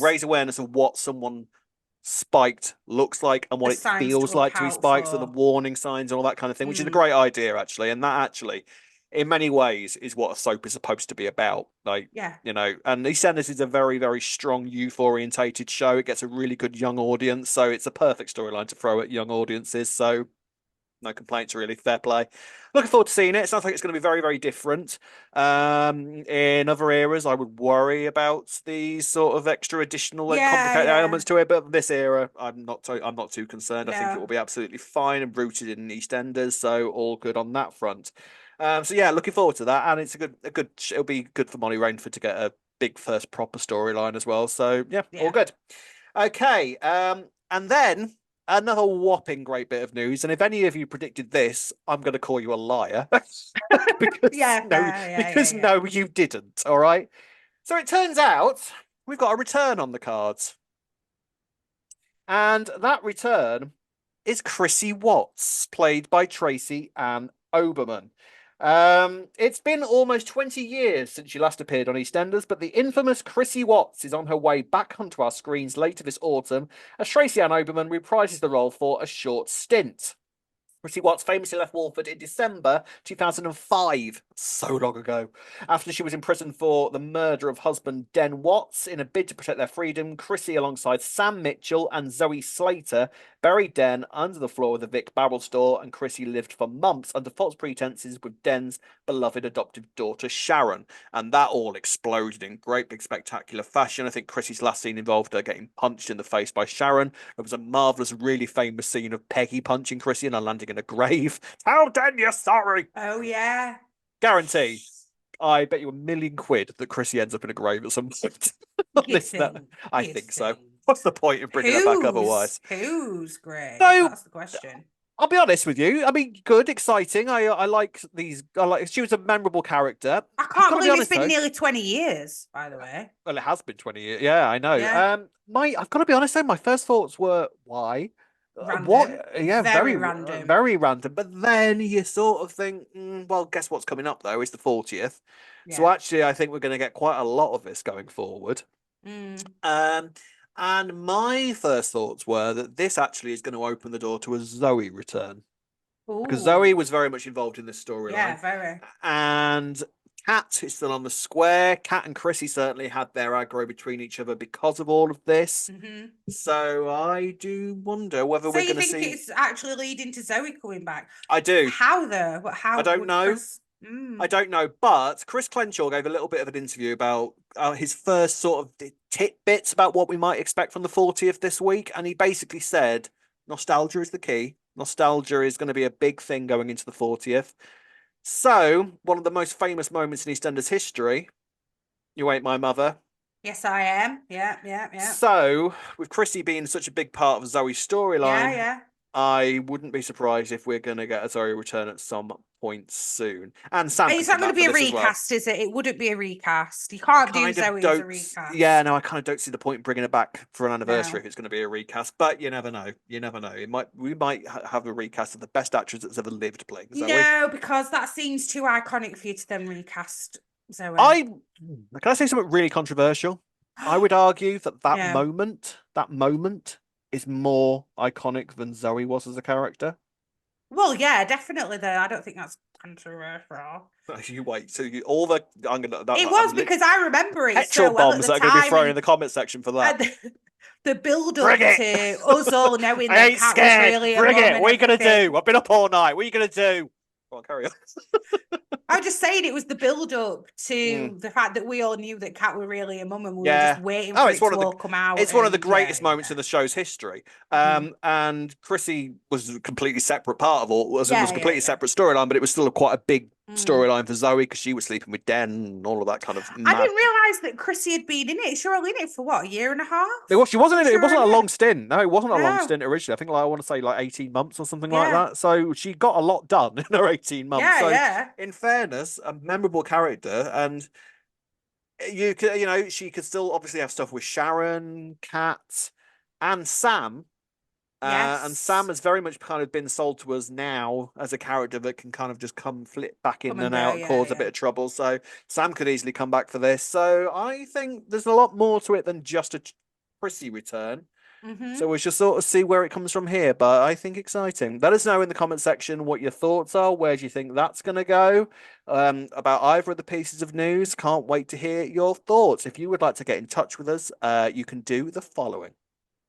raise awareness of what someone spiked looks like and what it feels like to be spiked, so the warning signs and all that kind of thing, which is a great idea actually, and that actually in many ways is what a soap is supposed to be about. Like, you know, and EastEnders is a very, very strong youth orientated show. It gets a really good young audience, so it's a perfect storyline to throw at young audiences. So no complaints, really. Fair play. Looking forward to seeing it. It sounds like it's going to be very, very different. In other eras, I would worry about these sort of extra additional complicated elements to it, but this era, I'm not too concerned. I think it will be absolutely fine and rooted in EastEnders, so all good on that front. So yeah, looking forward to that, and it's it'll be good for Molly Rainford to get a big first proper storyline as well. So yeah, all good. Okay, and then another whopping great bit of news, and if any of you predicted this, I'm going to call you a liar. because no, you didn't. All right. So it turns out we've got a return on the cards, and that return is Chrissy Watts, played by Tracy Ann Oberman. It's been almost 20 years since she last appeared on EastEnders, but the infamous Chrissy Watts is on her way back onto our screens later this autumn as Tracy Ann Oberman reprises the role for a short stint. Chrissy Watts famously left Walford in December 2005, so long ago, after she was imprisoned for the murder of husband Den Watts. In a bid to protect their freedom, Chrissy, alongside Sam Mitchell and Zoe Slater, buried Den under the floor of the Vic Barrel store, and Chrissy lived for months under false pretenses with Den's beloved adoptive daughter Sharon, and that all exploded in great big spectacular fashion. I think Chrissy's last scene involved her getting punched in the face by Sharon. There was a marvellous, really famous scene of Peggy punching Chrissy and her landing in a grave. Tell Den you're sorry. Oh yeah, guarantee. I bet you £1 million that Chrissy ends up in a grave at some point. I think so. What's the point in bringing her back otherwise? Who's grave? So, that's the question. I'll be honest with you. I mean, good, exciting. I like these. She was a memorable character. I can't believe it's been nearly 20 years, by the way. Well, it has been 20 years. Yeah, I know. Yeah. I've got to be honest though. My first thoughts were why. Random. What? Yeah, very random. Very random. But then you sort of think, well, guess what's coming up though? It's the 40th. Yeah. So actually, I think we're going to get quite a lot of this going forward. And my first thoughts were that this actually is going to open the door to a Zoe return. Ooh. Because Zoe was very much involved in this storyline. Yeah, very. And Kat is still on the square. Kat and Chrissy certainly had their aggro between each other because of all of this. So I do wonder whether we're going to see... So you think it's actually leading to Zoe coming back? I do. How though? How? I don't know. I don't know, but Chris Clenshaw gave a little bit of an interview about his first sort of tidbits about what we might expect from the 40th this week, and he basically said nostalgia is the key. Nostalgia is going to be a big thing going into the 40th. So, one of the most famous moments in EastEnders history, You Ain't My Mother. Yes, I am. Yeah. So, with Chrissy being such a big part of Zoe's storyline, I wouldn't be surprised if we're going to get a Zoe return at some point soon. And Sam, it's not going to be a recast, is it? It wouldn't be a recast. You can't do Zoe as a recast. Yeah, no, I kind of don't see the point in bringing it back for an anniversary if it's going to be a recast. But you never know. You never know. We might have a recast of the best actress that's ever lived playing Zoe. No, because that seems too iconic for you to then recast Zoe. Can I say something really controversial? I would argue that moment is more iconic than Zoe was as a character. Well, yeah, definitely. Though I don't think that's controversial. You wait. So all the it was because I remember it petrol so well bombs at the that are time, going to be thrown in the comment section for that. The build up to us all knowing I that Kat was really a Bring mum. What are you gonna do? I've been up all night. What are you gonna do? Go on, carry on. I was just saying it was the build up to the fact that we all knew that Kat were really a mum, and we were just waiting for it to all come out. It's one of the greatest moments in the show's history. And Chrissy was a completely separate part of all. Was a completely separate storyline, but it was still quite a big storyline for Zoe because she was sleeping with Den and all of that kind of. I didn't realise that Chrissy had been in it. She was in it for what, a year and a half? She wasn't in it. It wasn't a long stint. No, it wasn't a long stint originally. I think I want to say 18 months or something like that. So she got a lot done in her 18 months. In fairness, a memorable character, and she could still obviously have stuff with Sharon, Kat, and Sam. And Sam has very much kind of been sold to us now as a character that can kind of just flip back in and out, cause a bit of trouble. So Sam could easily come back for this. So I think there's a lot more to it than just a Chrissy return. So we should sort of see where it comes from here. But I think exciting. Let us know in the comment section what your thoughts are. Where do you think that's going to go? About either of the pieces of news. Can't wait to hear your thoughts. If you would like to get in touch with us, you can do the following.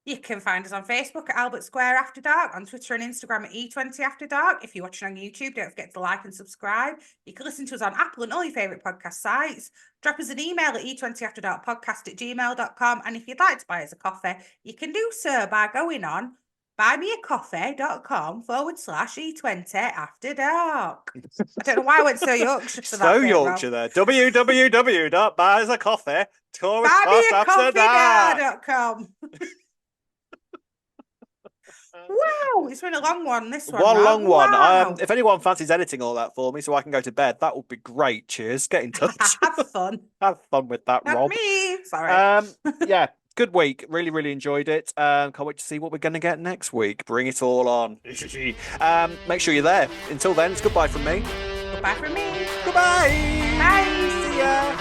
You can find us on Facebook at Albert Square After Dark, on Twitter and Instagram at E20 After Dark. If you're watching on YouTube, don't forget to like and subscribe. You can listen to us on Apple and all your favourite podcast sites. Drop us an email at e20afterdarkpodcast@gmail.com. And if you'd like to buy us a coffee, you can do so by going on buymeacoffee.com/E20 After Dark. I don't know why I went so Yorkshire for that. So Yorkshire there. www.buymeacoffee.com. Wow, it's been a long one, this one. One long one. If anyone fancies editing all that for me so I can go to bed, that would be great. Cheers. Get in touch. Have fun. Have fun with that, Not Rob. me. Sorry. Yeah, good week. Really, really enjoyed it. Can't wait to see what we're going to get next week. Bring it all on. Make sure you're there. Until then, it's goodbye from me. Goodbye from me. Goodbye. Bye. See ya.